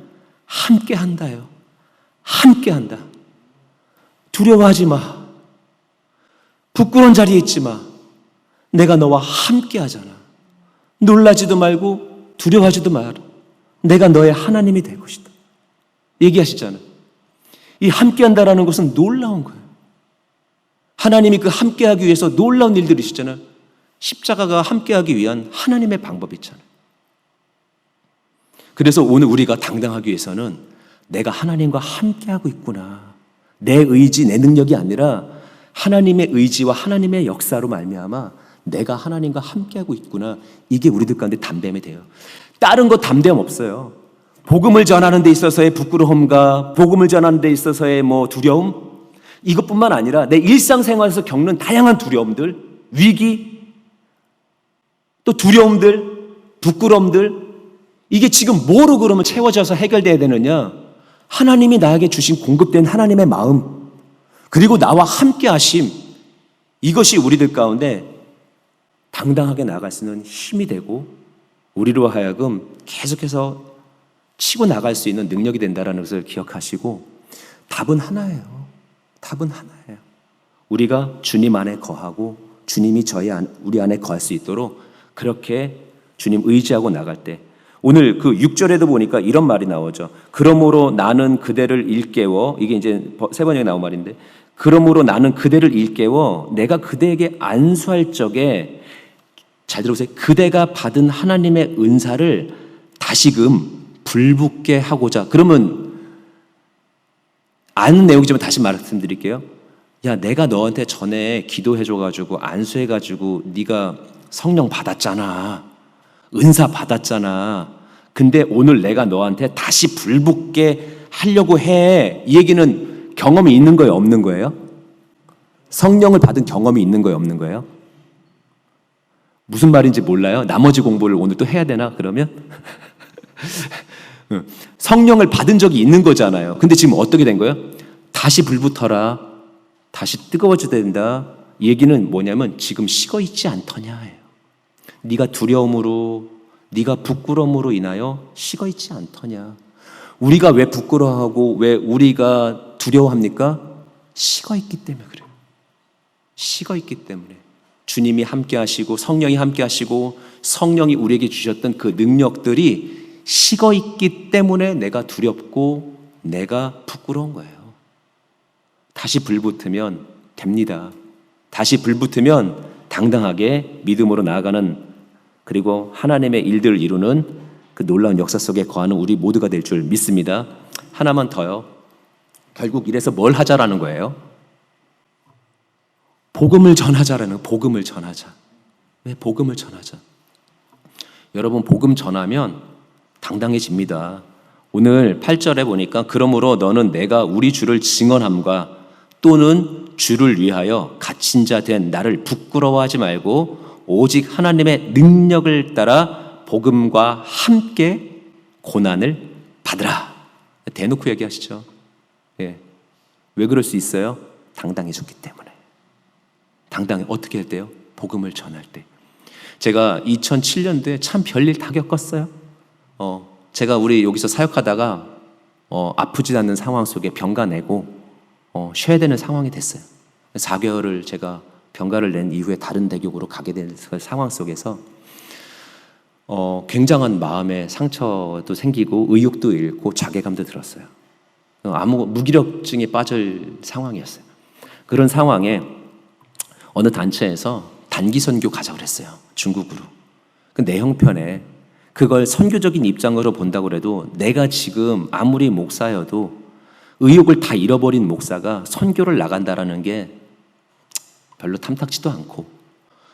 함께 한다요. 함께 한다. 두려워하지 마. 부끄러운 자리에 있지 마. 내가 너와 함께 하잖아. 놀라지도 말고 두려워하지도 마라. 내가 너의 하나님이 될 것이다. 얘기하시잖아요. 이 함께 한다라는 것은 놀라운 거예요. 하나님이 그 함께 하기 위해서 놀라운 일들이 있잖아요. 십자가가 함께 하기 위한 하나님의 방법이 있잖아요. 그래서 오늘 우리가 당당하기 위해서는 내가 하나님과 함께하고 있구나. 내 의지, 내 능력이 아니라 하나님의 의지와 하나님의 역사로 말미암아 내가 하나님과 함께하고 있구나. 이게 우리들 가운데 담대함이 돼요. 다른 거 담대함 없어요. 복음을 전하는 데 있어서의 부끄러움과 복음을 전하는 데 있어서의 두려움, 이것뿐만 아니라 내 일상생활에서 겪는 다양한 두려움들, 위기, 또 두려움들, 부끄러움들, 이게 지금 뭐로 그러면 채워져서 해결돼야 되느냐? 하나님이 나에게 주신 공급된 하나님의 마음, 그리고 나와 함께 하심, 이것이 우리들 가운데 당당하게 나아갈 수 있는 힘이 되고 우리로 하여금 계속해서 치고 나갈 수 있는 능력이 된다는 것을 기억하시고, 답은 하나예요. 답은 하나예요. 우리가 주님 안에 거하고 주님이 우리 안에 거할 수 있도록 그렇게 주님 의지하고 나갈 때, 오늘 그 6절에도 보니까 이런 말이 나오죠. 그러므로 나는 그대를 일깨워, 이게 이제 세 번역에 나온 말인데, 그러므로 나는 그대를 일깨워 내가 그대에게 안수할 적에, 잘 들어보세요, 그대가 받은 하나님의 은사를 다시금 불붙게 하고자. 그러면 아는 내용이지만 다시 말씀드릴게요. 야, 내가 너한테 전에 기도해줘가지고 안수해가지고 네가 성령 받았잖아, 은사 받았잖아. 근데 오늘 내가 너한테 다시 불붙게 하려고 해. 이 얘기는 경험이 있는 거예요, 없는 거예요? 성령을 받은 경험이 있는 거예요, 없는 거예요? 무슨 말인지 몰라요? 나머지 공부를 오늘 또 해야 되나 그러면? 성령을 받은 적이 있는 거잖아요. 근데 지금 어떻게 된 거예요? 다시 불붙어라. 다시 뜨거워져야 된다. 이 얘기는 뭐냐면 지금 식어 있지 않더냐예요. 네가 두려움으로, 네가 부끄러움으로 인하여 식어 있지 않더냐. 우리가 왜 부끄러워하고 왜 우리가 두려워합니까? 식어 있기 때문에 그래요. 식어 있기 때문에. 주님이 함께 하시고 성령이 함께 하시고 성령이 우리에게 주셨던 그 능력들이 식어 있기 때문에 내가 두렵고 내가 부끄러운 거예요. 다시 불 붙으면 됩니다. 다시 불 붙으면 당당하게 믿음으로 나아가는, 그리고 하나님의 일들을 이루는 그 놀라운 역사 속에 거하는 우리 모두가 될 줄 믿습니다. 하나만 더요. 결국 이래서 뭘 하자라는 거예요? 복음을 전하자라는, 복음을 전하자. 왜 복음을 전하자? 여러분, 복음 전하면 당당해집니다. 오늘 8절에 보니까 그러므로 너는 내가 우리 주를 증언함과 또는 주를 위하여 갇힌 자 된 나를 부끄러워하지 말고 오직 하나님의 능력을 따라 복음과 함께 고난을 받으라. 대놓고 얘기하시죠. 예. 왜 그럴 수 있어요? 당당해졌기 때문에. 당당해. 어떻게 할 때요? 복음을 전할 때. 제가 2007년도에 참 별일 다 겪었어요. 제가 우리 여기서 사역하다가 아프지 않는 상황 속에 병가 내고 쉬어야 되는 상황이 됐어요. 4개월을 제가 병가를 낸 이후에 다른 대교구로 가게 된 상황 속에서 굉장한 마음의 상처도 생기고 의욕도 잃고 자괴감도 들었어요. 무기력증에 빠질 상황이었어요. 그런 상황에 어느 단체에서 단기 선교 가자고 그랬어요. 중국으로. 그 내 형편에 그걸 선교적인 입장으로 본다고 해도 내가 지금 아무리 목사여도 의욕을 다 잃어버린 목사가 선교를 나간다라는 게 별로 탐탁지도 않고,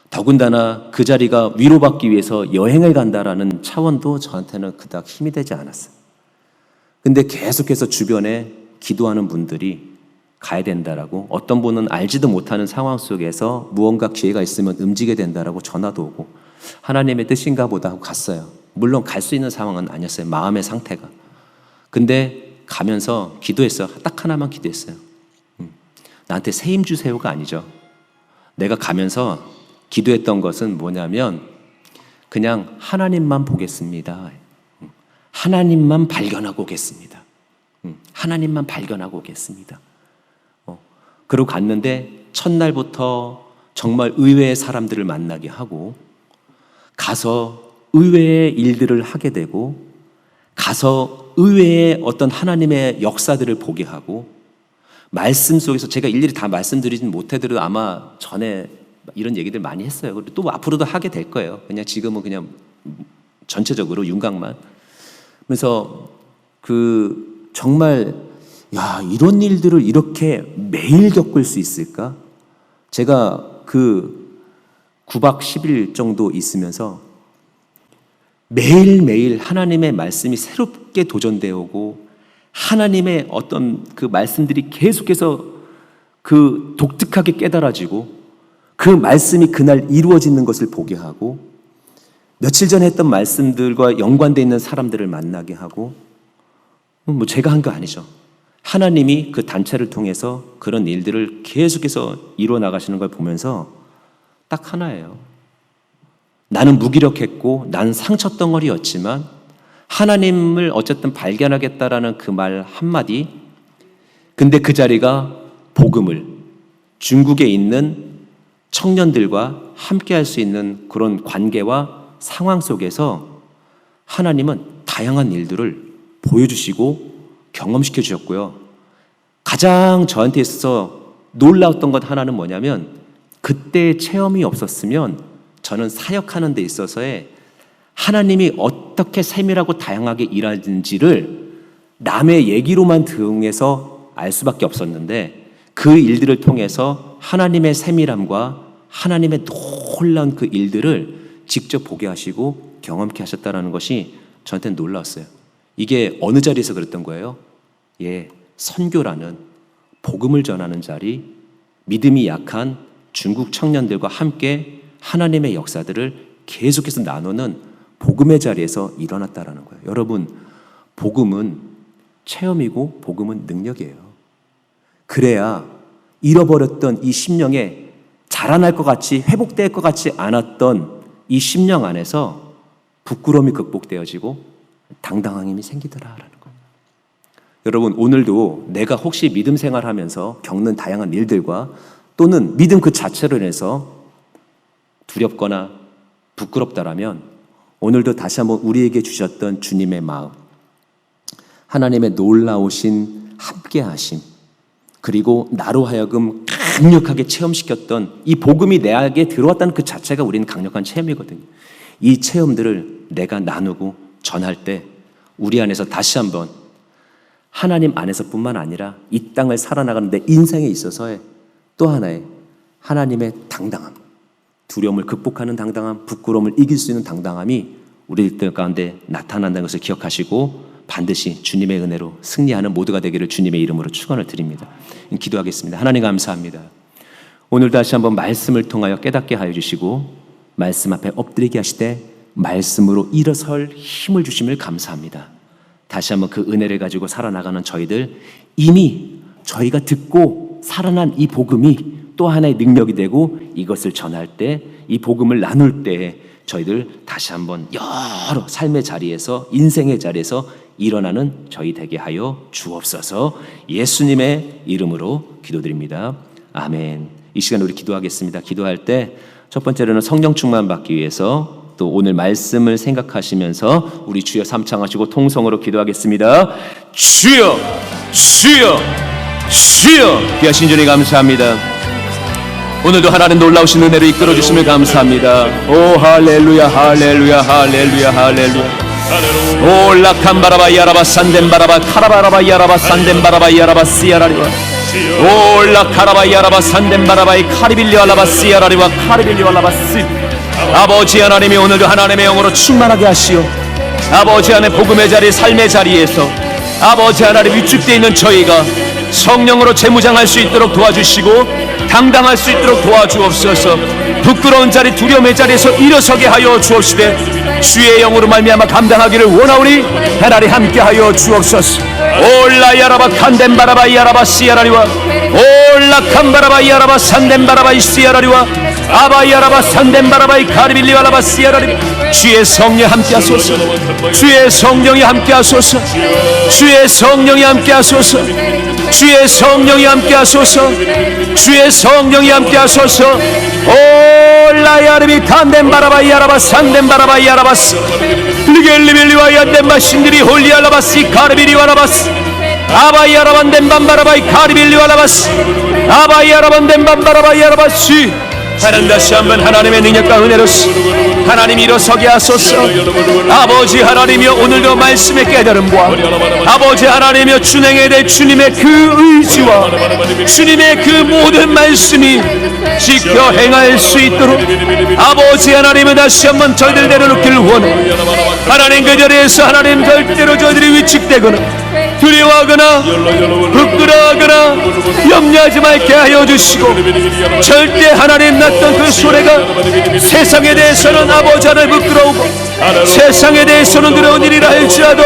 더군다나 그 자리가 위로받기 위해서 여행을 간다라는 차원도 저한테는 그닥 힘이 되지 않았어요. 근데 계속해서 주변에 기도하는 분들이 가야 된다라고, 어떤 분은 알지도 못하는 상황 속에서 무언가 기회가 있으면 움직여야 된다라고 전화도 오고, 하나님의 뜻인가 보다 하고 갔어요. 물론 갈 수 있는 상황은 아니었어요. 마음의 상태가. 근데 가면서 기도했어요. 딱 하나만 기도했어요. 나한테 새 힘 주세요가 아니죠. 내가 가면서 기도했던 것은 뭐냐면 그냥 하나님만 보겠습니다. 하나님만 발견하고 오겠습니다. 하나님만 발견하고 오겠습니다. 그러고 갔는데 첫날부터 정말 의외의 사람들을 만나게 하고, 가서 의외의 일들을 하게 되고, 가서 의외의 어떤 하나님의 역사들을 보게 하고, 말씀 속에서 제가 일일이 다 말씀드리진 못해도 아마 전에 이런 얘기들 많이 했어요. 그리고 또 앞으로도 하게 될 거예요. 그냥 지금은 그냥 전체적으로 윤곽만. 그래서 정말 이런 일들을 이렇게 매일 겪을 수 있을까? 제가 9박 10일 정도 있으면서 매일매일 하나님의 말씀이 새롭게 도전되어 오고, 하나님의 어떤 그 말씀들이 계속해서 독특하게 깨달아지고, 그 말씀이 그날 이루어지는 것을 보게 하고, 며칠 전에 했던 말씀들과 연관되어 있는 사람들을 만나게 하고, 제가 한 거 아니죠. 하나님이 그 단체를 통해서 그런 일들을 계속해서 이루어 나가시는 걸 보면서 딱 하나예요. 나는 무기력했고 난 상처덩어리였지만 하나님을 어쨌든 발견하겠다라는 그 말 한마디, 근데 그 자리가 복음을 중국에 있는 청년들과 함께 할 수 있는 그런 관계와 상황 속에서 하나님은 다양한 일들을 보여주시고 경험시켜 주셨고요. 가장 저한테 있어서 놀라웠던 것 하나는 뭐냐면, 그때 체험이 없었으면 저는 사역하는 데 있어서의 하나님이 어떻게 세밀하고 다양하게 일하는지를 남의 얘기로만 통해서 알 수밖에 없었는데, 그 일들을 통해서 하나님의 세밀함과 하나님의 놀라운 그 일들을 직접 보게 하시고 경험케 하셨다는 것이 저한테는 놀라웠어요. 이게 어느 자리에서 그랬던 거예요? 선교라는 복음을 전하는 자리, 믿음이 약한 중국 청년들과 함께 하나님의 역사들을 계속해서 나누는 복음의 자리에서 일어났다라는 거예요. 여러분, 복음은 체험이고 복음은 능력이에요. 그래야 잃어버렸던 이 심령에 자라날 것 같이, 회복될 것 같지 않았던 이 심령 안에서 부끄러움이 극복되어지고 당당한 힘이 생기더라라는 거예요. 여러분, 오늘도 내가 혹시 믿음 생활하면서 겪는 다양한 일들과 또는 믿음 그 자체로 인해서 두렵거나 부끄럽다라면 오늘도 다시 한번 우리에게 주셨던 주님의 마음, 하나님의 놀라우신 함께하심, 그리고 나로 하여금 강력하게 체험시켰던 이 복음이 내게 들어왔다는 그 자체가 우리는 강력한 체험이거든요. 이 체험들을 내가 나누고 전할 때 우리 안에서 다시 한번 하나님 안에서뿐만 아니라 이 땅을 살아나가는 내 인생에 있어서의 또 하나의 하나님의 당당함, 두려움을 극복하는 당당함, 부끄러움을 이길 수 있는 당당함이 우리들 가운데 나타난다는 것을 기억하시고 반드시 주님의 은혜로 승리하는 모두가 되기를 주님의 이름으로 축원을 드립니다. 기도하겠습니다. 하나님 감사합니다. 오늘 다시 한번 말씀을 통하여 깨닫게 하여 주시고 말씀 앞에 엎드리게 하시되 말씀으로 일어설 힘을 주심을 감사합니다. 다시 한번 그 은혜를 가지고 살아나가는 저희들, 이미 저희가 듣고 살아난 이 복음이 또 하나의 능력이 되고 이것을 전할 때, 이 복음을 나눌 때 저희들 다시 한번 여러 삶의 자리에서, 인생의 자리에서 일어나는 저희 되게 하여 주옵소서. 예수님의 이름으로 기도드립니다. 아멘. 이 시간 우리 기도하겠습니다. 기도할 때 첫 번째로는 성령 충만 받기 위해서 또 오늘 말씀을 생각하시면서 우리 주여 삼창하시고 통성으로 기도하겠습니다. 주여, 주여, 주여. 귀하신 주님 감사합니다. 오늘도 하나님 놀라우신 은혜로 이끌어 주심을 감사합니다. 오 할렐루야, 할렐루야, 할렐루야, 할렐루야. 오 라칸바라바 야라바 산덴바라바 카라바라바 야라바 산덴바라바 야라바 시야라리와 오 라카라바 야라바 산덴바라바이 카리빌리와 라바 시야라리와 카리빌리와 라바 시. 아버지 하나님이 오늘도 하나님의 영으로 충만하게 하시오. 아버지 하나님 복음의 자리, 삶의 자리에서 아버지 하나님 위축되어 있는 저희가 성령으로 재무장할 수 있도록 도와주시고 당당할 수 있도록 도와주옵소서. 부끄러운 자리, 두려움의 자리에서 일어서게 하여 주옵시되 주의 영으로 말미암아 감당하기를 원하오니 하나님 함께하여 주옵소서. 올라야라바 칸덴바라바 야라바 시야라리와 올라칸바라바 야라바 산덴바라바 시야라리와 아바야라바 산덴바라바이 카리빌리와라바 시야라리. 주의 성령 함께하소서. 주의 성령이 함께하소서. 주의 성령이 함께하소서. 주의 성령이 함께하소서. 주의 성령이 함께하소서. 올라야르비 칸덴바라바 야라바 산덴바라바 야라바스 리겔리빌리와 얀덴바 신디리 홀리알라바시 카리빌리와라바스 아바야라반덴밤바라바이 카리빌리와라바스 아바야라반덴밤바라바 야라바시. 하나님 다시 한번 하나님의 능력과 은혜로서 하나님 일어서게 하소서. 아버지 하나님이여 오늘도 말씀의 깨달음과 아버지 하나님이여 준행에 대해 주님의 그 의지와 주님의 그 모든 말씀이 지켜 행할 수 있도록 아버지 하나님을 다시 한번 저희들 내려놓기를 원해. 하나님 그 자리에서 하나님 절대로 저희들이 위축되거나 두려워하거나 부끄러워하거나 염려하지 말게 하여 주시고 절대 하나님 났던 그 소리가 세상에 대해서는 아버지 하나님 부끄러우고 세상에 대해서는 두려운 일이라 할지라도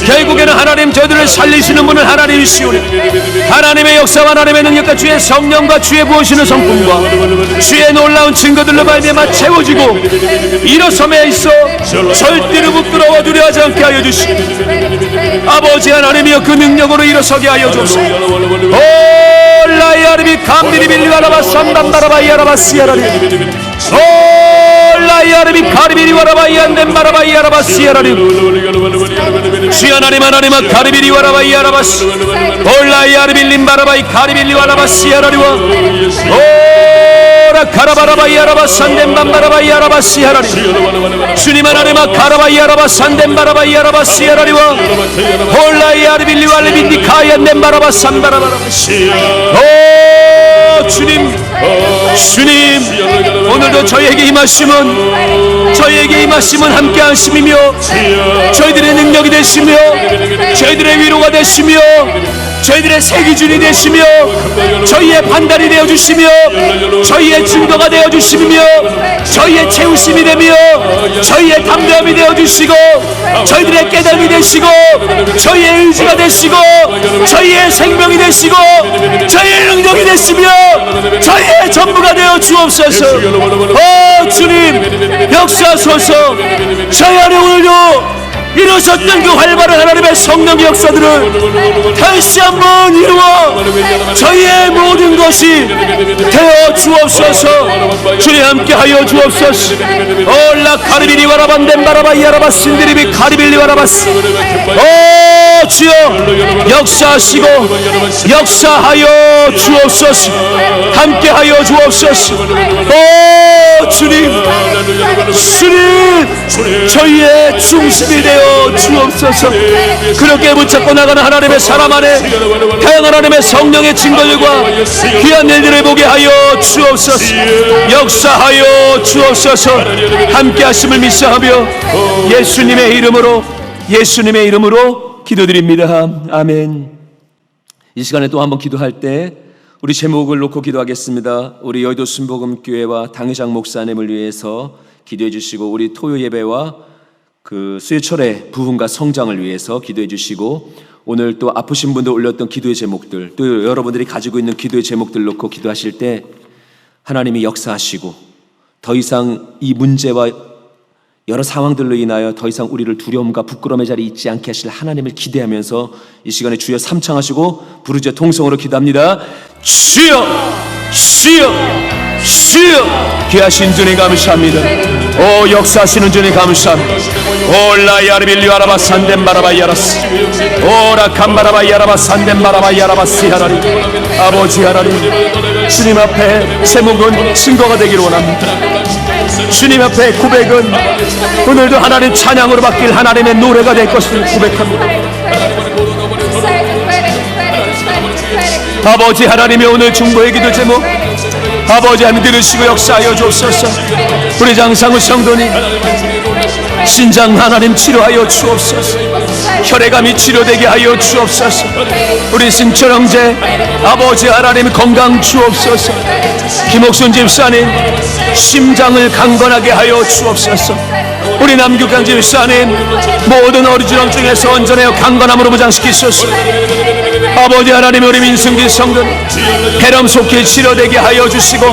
결국에는 하나님 저들을 살리시는 분은 하나님이시오니 하나님의 역사와 하나님의 능력과 주의 성령과 주의 부으시는 성품과 주의 놀라운 증거들로 말미암아 채워지고 일어섬에 있어 절대로 부끄러워 두려워하지 않게 하여 주시고 아버지 하나님이여 그 능력으로 일어서게 하여 주옵소서. 올라야르비 감비리빌리와라바 산담바라바이야라바 시야라리 올라야르비 카리비리와라바이얀덴바라바이야라바 시야라리 주여 하나님 하나님아 카리비리와라바이야라바 올라야르빌림바라바이 카리빌리와라바 시야라리와 카라바라바이야라바 산덴밤바라바이야라바 시야라리 주님 하나님아 카라바이야라바 산덴바라바이야라바 시야라리와 홀라이야르빌리왈리빈디 카얀덴바라바 산바라바라. 오 주님, 주님 오늘도 저희에게 임하심은 함께하심이며 저희들의 능력이 되시며 저희들의 위로가 되시며 저희들의 새 기준이 되시며 저희의 판단이 되어주시며 저희의 증거가 되어주시며 저희의 채우심이 되며 저희의 담대함이 되어주시고 저희들의 깨달음이 되시고 저희의 의지가 되시고 저희의 생명이 되시고 저희의 능력이 되시며 저희의 전부가 되어 주옵소서. 주님 역사하소서. 저희 안에 오늘도 일어섰던 그 활발한 하나님의 성령 역사들을 다시 한번 이루어 저희의 모든 것이 되어 주옵소서. 주님 함께하여 주옵소서. 올라 카리빌리 와라반덴 바라바 야라바 신드리비 카리빌리 와라바스. 오 주여 역사하시고 역사하여 주옵소서. 함께하여 주옵소서. 오 주님 저희의 중심이 되어 주옵소서. 그렇게 붙잡고 나가는 하나님의 사람 안에 다양한 하나님의 성령의 증거들과 귀한 일들을 보게 하여 주옵소서. 역사하여 주옵소서. 함께 하심을 믿사하며 예수님의 이름으로 기도드립니다. 아멘. 이 시간에 또 한번 기도할 때 우리 제목을 놓고 기도하겠습니다. 우리 여의도 순복음교회와 당회장 목사님을 위해서 기도해 주시고, 우리 토요 예배와 그 수요철의 부흥과 성장을 위해서 기도해 주시고, 오늘 또 아프신 분들 올렸던 기도의 제목들, 또 여러분들이 가지고 있는 기도의 제목들 놓고 기도하실 때 하나님이 역사하시고 더 이상 이 문제와 여러 상황들로 인하여 더 이상 우리를 두려움과 부끄러움의 자리에 있지 않게 하실 하나님을 기대하면서 이 시간에 주여 삼창하시고 부르짖어 통성으로 기도합니다. 주여 주여 주여. 귀하신 주님 감사합니다. 오 역사하시는 주님 감사합니다. 올라 야르빌리 아라바 산덴 바라바 야라스 오라 캄바라바 야라바 산덴 바라바 야라바스 하라리. 아버지 하나님, 주님 앞에 제목은 증거가 되기를 원합니다. 주님 앞에 고백은 오늘도 하나님 찬양으로 바뀔 하나님의 노래가 될 것을 고백합니다. 아버지 하나님의 오늘 중보의 기도 제목, 아버지 하나님 들으시고 역사하여 주옵소서. 우리 장상우 성도님 신장 하나님 치료하여 주옵소서. 혈액암이 치료되게 하여 주옵소서. 우리 승철 형제 아버지 하나님 건강 주옵소서. 김옥순 집사님 심장을 강건하게 하여 주옵소서. 우리 남규강 집사님 모든 어리지럼증에서 온전하여 강건함으로 무장시키소서. 아버지 하나님 우리 민승기 성도 폐렴 속히 치료되게 하여 주시고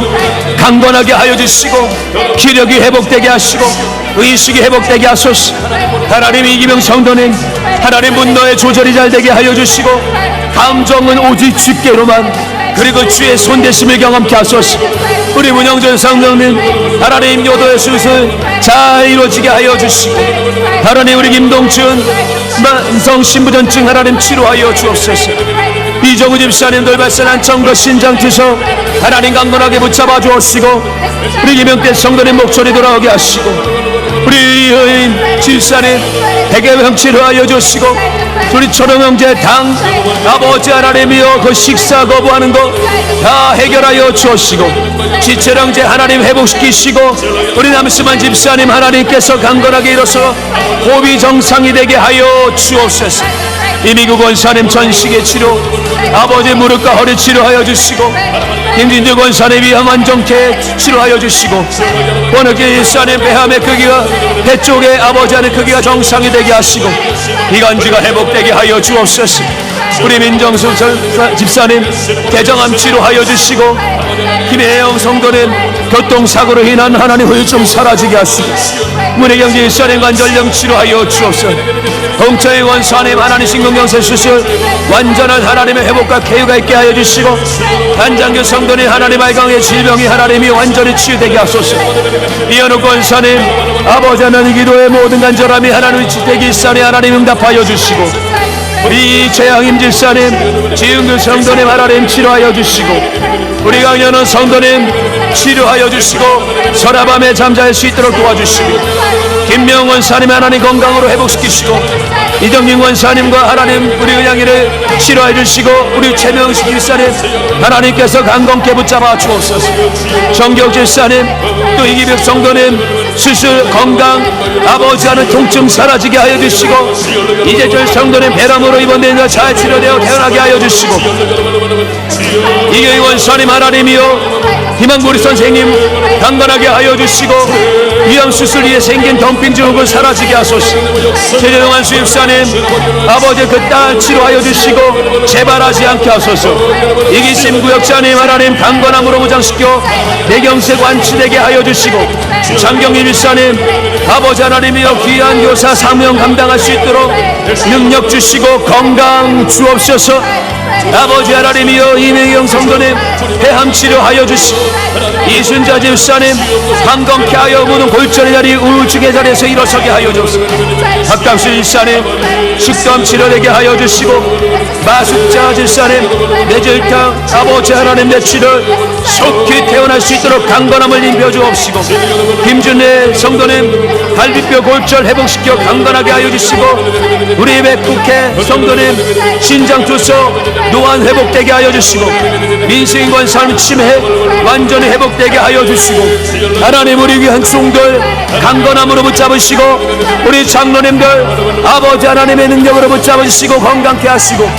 강건하게 하여 주시고 기력이 회복되게 하시고 의식이 회복되게 하소서. 하나님 이기명 성도님 하나님 분노의 조절이 잘 되게 하여 주시고 감정은 오직 주께로만 그리고 주의 손대심을 경험케 하소서. 우리 문영준 성도님 하나님 요도의 수술 잘 이루어지게 하여 주시고 하나님 우리 김동춘 만성 신부전증 하나님 치료하여 주옵소서. 이정우 집사님 돌발선한 청거 신장투석 하나님 강건하게 붙잡아 주옵시고 우리 김영태 성도님 목소리 돌아오게 하시고 우리 여인 집사님 백혈병 치료하여 주시고 우리 초롱 형제 당 아버지 하나님이여 그 식사 거부하는 거 다 해결하여 주옵시고 지철 형제 하나님 회복시키시고 우리 남수만 집사님 하나님께서 강건하게 일어서 호흡이 정상이 되게 하여 주옵소서. 이미국 원사님 전식의 치료 아버지 무릎과 허리 치료하여 주시고 김진주 원사님 위암 안정케 치료하여 주시고 원흑기 일사님 배암의 크기가 배 쪽에 아버지 하는 크기가 정상이 되게 하시고 이간지가 회복되게 하여 주옵소서. 우리 민정수 집사님 대장암 치료하여 주시고 김혜영 성도님 교통사고로 인한 하나님 후유증 사라지게 하시고 문혜경지 일사님 관절염 치료하여 주옵소서. 홍차의 원사님 하나님 신경경색 수술 완전한 하나님의 회복과 쾌유가 있게 하여 주시고 한장교 성도님 하나님 알강의 질병이 하나님이 완전히 치유되게 하소서. 이현욱 원사님 아버지 하나님 기도의 모든 간절함이 하나님의 지대기 일산에 하나님 응답하여 주시고 우리 최양임 집사님 지은규 성도님 하나님 치료하여 주시고 우리 강연은 성도님 치료하여 주시고 설아밤에 잠잘 수 있도록 도와주시고 김명원 원사님 하나님 건강으로 회복시키시고 이정민 원사님과 하나님 우리 은양이를 치료해 주시고 우리 최명식 집사님 하나님께서 강건케 붙잡아 주옵소서. 정경 집사님 또 이기백 성도님 수술 건강 아버지 하는 통증 사라지게 하여 주시고 이재철 성도님 배람으로 입원되는 잘 치료되어 태어나게 하여 주시고 이경희 원사님 하나님이여 희망고리 선생님 강건하게 하여 주시고 위암 수술 위에 생긴 덤핑 증후군 사라지게 하소서. 최재동한 수입사님 목사님 아버지 그 딸 치료하여 주시고 재발하지 않게 하소서. 이기심 구역자님 하나님 강건함으로 무장시켜 내경색 완치되게 하여 주시고 장경일 일사님 아버지 하나님이여 귀한 교사 사명 감당할 수 있도록 능력 주시고 건강 주옵소서. 아버지 하나님이여 이명영 성도님 폐암 치료하여 주시고 이순자 집사님 밤 검게 하여 무는 골절의 자리 우울증의 자리에서 일어서게 하여 주시고 박강수 집사님 식도암 치료되게 하여 주시고 마숙자 집사님 뇌질탕 아버지 하나님 뇌출혈 속히 태어날 수 있도록 강건함을 임벼 주옵시고 김준래 성도님 갈비뼈 골절 회복시켜 강건하게 하여 주시고 우리 백국회 성도님 신장투석 노안 회복되게 하여 주시고 민수인권 삶 침해 완전히 회복되게 하여 주시고 하나님 우리 귀한 종들 강건함으로 붙잡으시고 우리 장로님들 아버지 하나님의 능력으로 붙잡으시고 건강케 하시고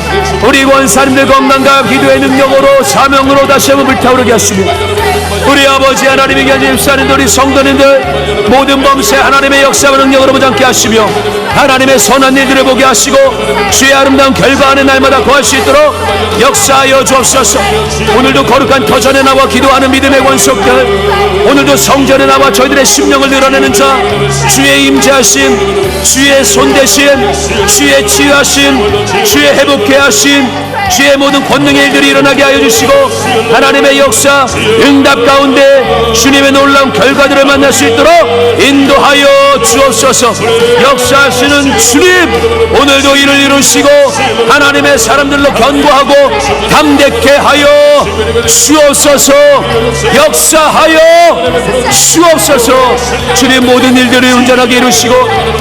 우리 권사님들 건강과 기도의 능력으로 사명으로 다시 한번 불타오르게 하시고 우리 아버지 하나님의 귀한 집사님들 우리 성도님들 모든 범세 하나님의 역사와 능력으로 무장케 하시며 하나님의 선한 일들을 보게 하시고 주의 아름다운 결과하는 날마다 거할 수 있도록 역사하여 주옵소서. 오늘도 거룩한 터전에 나와 기도하는 믿음의 권속들 오늘도 성전에 나와 저희들의 심령을 늘어내는 자 주의 임재하심 주의 손대심 주의 치유하심 주의 회복케 하심 주의 모든 권능의 일들이 일어나게 하여 주시고 하나님의 역사 응답 가운데 주님의 놀라운 결과들을 만날 수 있도록 인도하여 주옵소서. 역사하시는 주님 오늘도 이를 이루시고 하나님의 사람들로 견고하고 담대케 하여 주옵소서. 역사하여 주옵소서. 주님 모든 일들을 온전하게 이루시고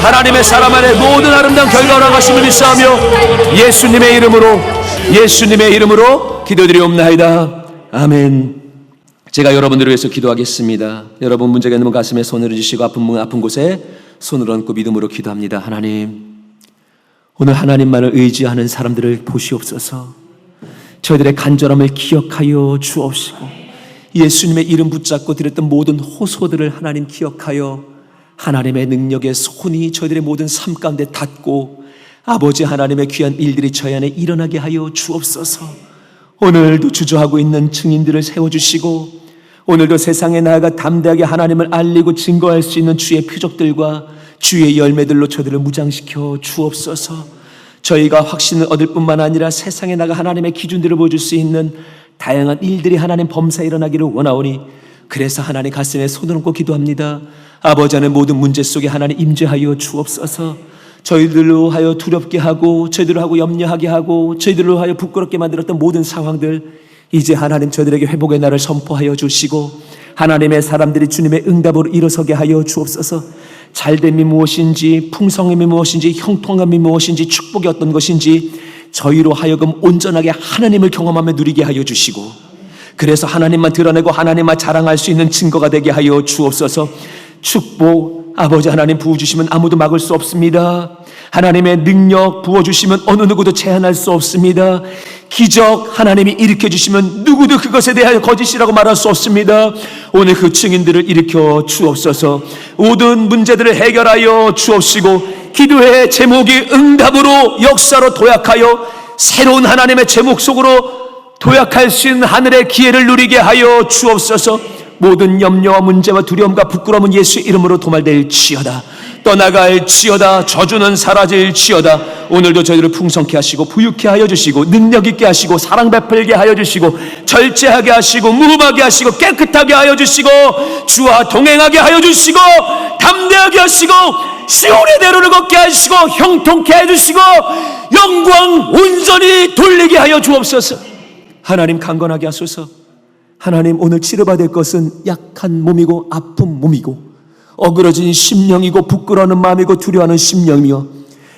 하나님의 사람 안에 모든 아름다운 결과를 하심을 믿사하며 예수님의 이름으로 기도드리옵나이다. 아멘. 제가 여러분들을 위해서 기도하겠습니다. 여러분 문제가 있는 가슴에 손을 얹으시고 아픈 곳에 손을 얹고 믿음으로 기도합니다. 하나님, 오늘 하나님만을 의지하는 사람들을 보시옵소서. 저희들의 간절함을 기억하여 주옵시고 예수님의 이름 붙잡고 드렸던 모든 호소들을 하나님 기억하여 하나님의 능력의 손이 저희들의 모든 삶 가운데 닿고 아버지 하나님의 귀한 일들이 저희 안에 일어나게 하여 주옵소서. 오늘도 주저하고 있는 증인들을 세워주시고 오늘도 세상에 나아가 담대하게 하나님을 알리고 증거할 수 있는 주의 표적들과 주의 열매들로 저희들을 무장시켜 주옵소서. 저희가 확신을 얻을 뿐만 아니라 세상에 나가 하나님의 기준들을 보여줄 수 있는 다양한 일들이 하나님 범사에 일어나기를 원하오니 그래서 하나님 가슴에 손을 얹고 기도합니다. 아버지 하나님 모든 문제 속에 하나님 임재하여 주옵소서. 저희들로 하여 두렵게 하고 저희들로 하여 염려하게 하고 저희들로 하여 부끄럽게 만들었던 모든 상황들 이제 하나님 저희들에게 회복의 날을 선포하여 주시고 하나님의 사람들이 주님의 응답으로 일어서게 하여 주옵소서. 잘됨이 무엇인지 풍성함이 무엇인지 형통함이 무엇인지 축복이 어떤 것인지 저희로 하여금 온전하게 하나님을 경험하며 누리게 하여 주시고 그래서 하나님만 드러내고 하나님만 자랑할 수 있는 증거가 되게 하여 주옵소서. 축복 아버지 하나님 부어주시면 아무도 막을 수 없습니다. 하나님의 능력 부어주시면 어느 누구도 제한할 수 없습니다. 기적 하나님이 일으켜주시면 누구도 그것에 대하여 거짓이라고 말할 수 없습니다. 오늘 그 증인들을 일으켜 주옵소서. 모든 문제들을 해결하여 주옵시고 기도의 제목이 응답으로 역사로 도약하여 새로운 하나님의 제목 속으로 도약할 수 있는 하늘의 기회를 누리게 하여 주옵소서. 모든 염려와 문제와 두려움과 부끄러움은 예수의 이름으로 도말될지어다. 떠나갈지어다. 저주는 사라질지어다. 오늘도 저희들을 풍성케 하시고 부유케 하여 주시고 능력 있게 하시고 사랑 베풀게 하여 주시고 절제하게 하시고 무음하게 하시고 깨끗하게 하여 주시고 주와 동행하게 하여 주시고 담대하게 하시고 시온의 대로를 걷게 하시고 형통케 해 주시고 영광 온전히 돌리게 하여 주옵소서. 하나님 강건하게 하소서. 하나님 오늘 치료받을 것은 약한 몸이고 아픈 몸이고 어그러진 심령이고 부끄러워하는 마음이고 두려워하는 심령이며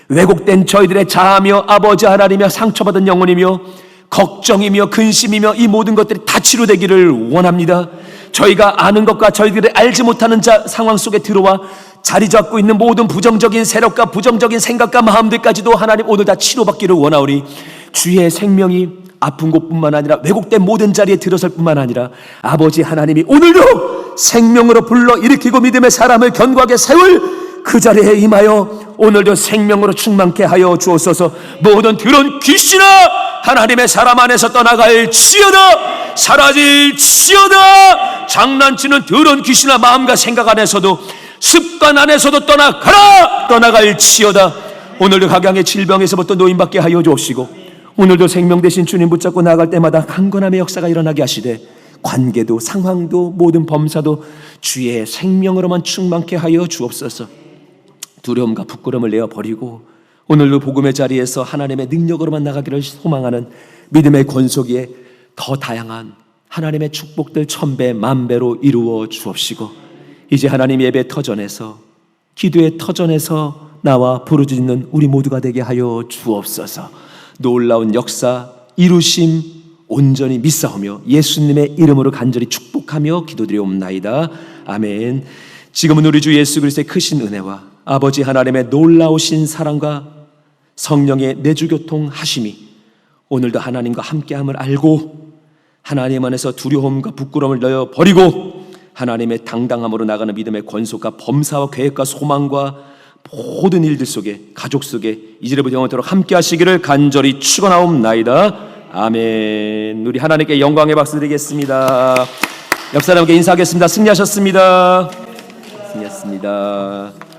왜곡된 저희들의 자아며 아버지 하나님이며 상처받은 영혼이며 걱정이며 근심이며 이 모든 것들이 다 치료되기를 원합니다. 저희가 아는 것과 저희들이 알지 못하는 상황 속에 들어와 자리 잡고 있는 모든 부정적인 세력과 부정적인 생각과 마음들까지도 하나님 오늘 다 치료받기를 원하오니 주의 생명이 아픈 곳뿐만 아니라 왜곡된 모든 자리에 들어설 뿐만 아니라 아버지 하나님이 오늘도 생명으로 불러 일으키고 믿음의 사람을 견고하게 세울 그 자리에 임하여 오늘도 생명으로 충만케 하여 주옵소서. 모든 더러운 귀신아 하나님의 사람 안에서 떠나갈지어다. 사라질지어다. 장난치는 더러운 귀신아 마음과 생각 안에서도 습관 안에서도 떠나갈지어다. 오늘도 각양의 질병에서부터 노인받게 하여 주옵시고, 오늘도 생명 대신 주님 붙잡고 나아갈 때마다 강건함의 역사가 일어나게 하시되, 관계도 상황도 모든 범사도 주의 생명으로만 충만케 하여 주옵소서. 두려움과 부끄러움을 내어버리고 오늘도 복음의 자리에서 하나님의 능력으로만 나가기를 소망하는 믿음의 권속에 더 다양한 하나님의 축복들 1000배 만배로 이루어 주옵시고, 이제 하나님 예배 터전에서, 기도의 터전에서 나와 부르짖는 우리 모두가 되게 하여 주옵소서. 놀라운 역사 이루심 온전히 믿사오며 예수님의 이름으로 간절히 축복하며 기도드리옵나이다. 아멘. 지금은 우리 주 예수 그리스도의 크신 은혜와 아버지 하나님의 놀라우신 사랑과 성령의 내주교통 하심이 오늘도 하나님과 함께함을 알고 하나님 안에서 두려움과 부끄러움을 내어버리고 하나님의 당당함으로 나가는 믿음의 권속과 범사와 계획과 소망과 모든 일들 속에, 가족 속에 이제부터 영원토록 함께 하시기를 간절히 축원하옵나이다. 아멘. 우리 하나님께 영광의 박수 드리겠습니다. 옆 사람께 인사하겠습니다. 승리하셨습니다. 승리했습니다.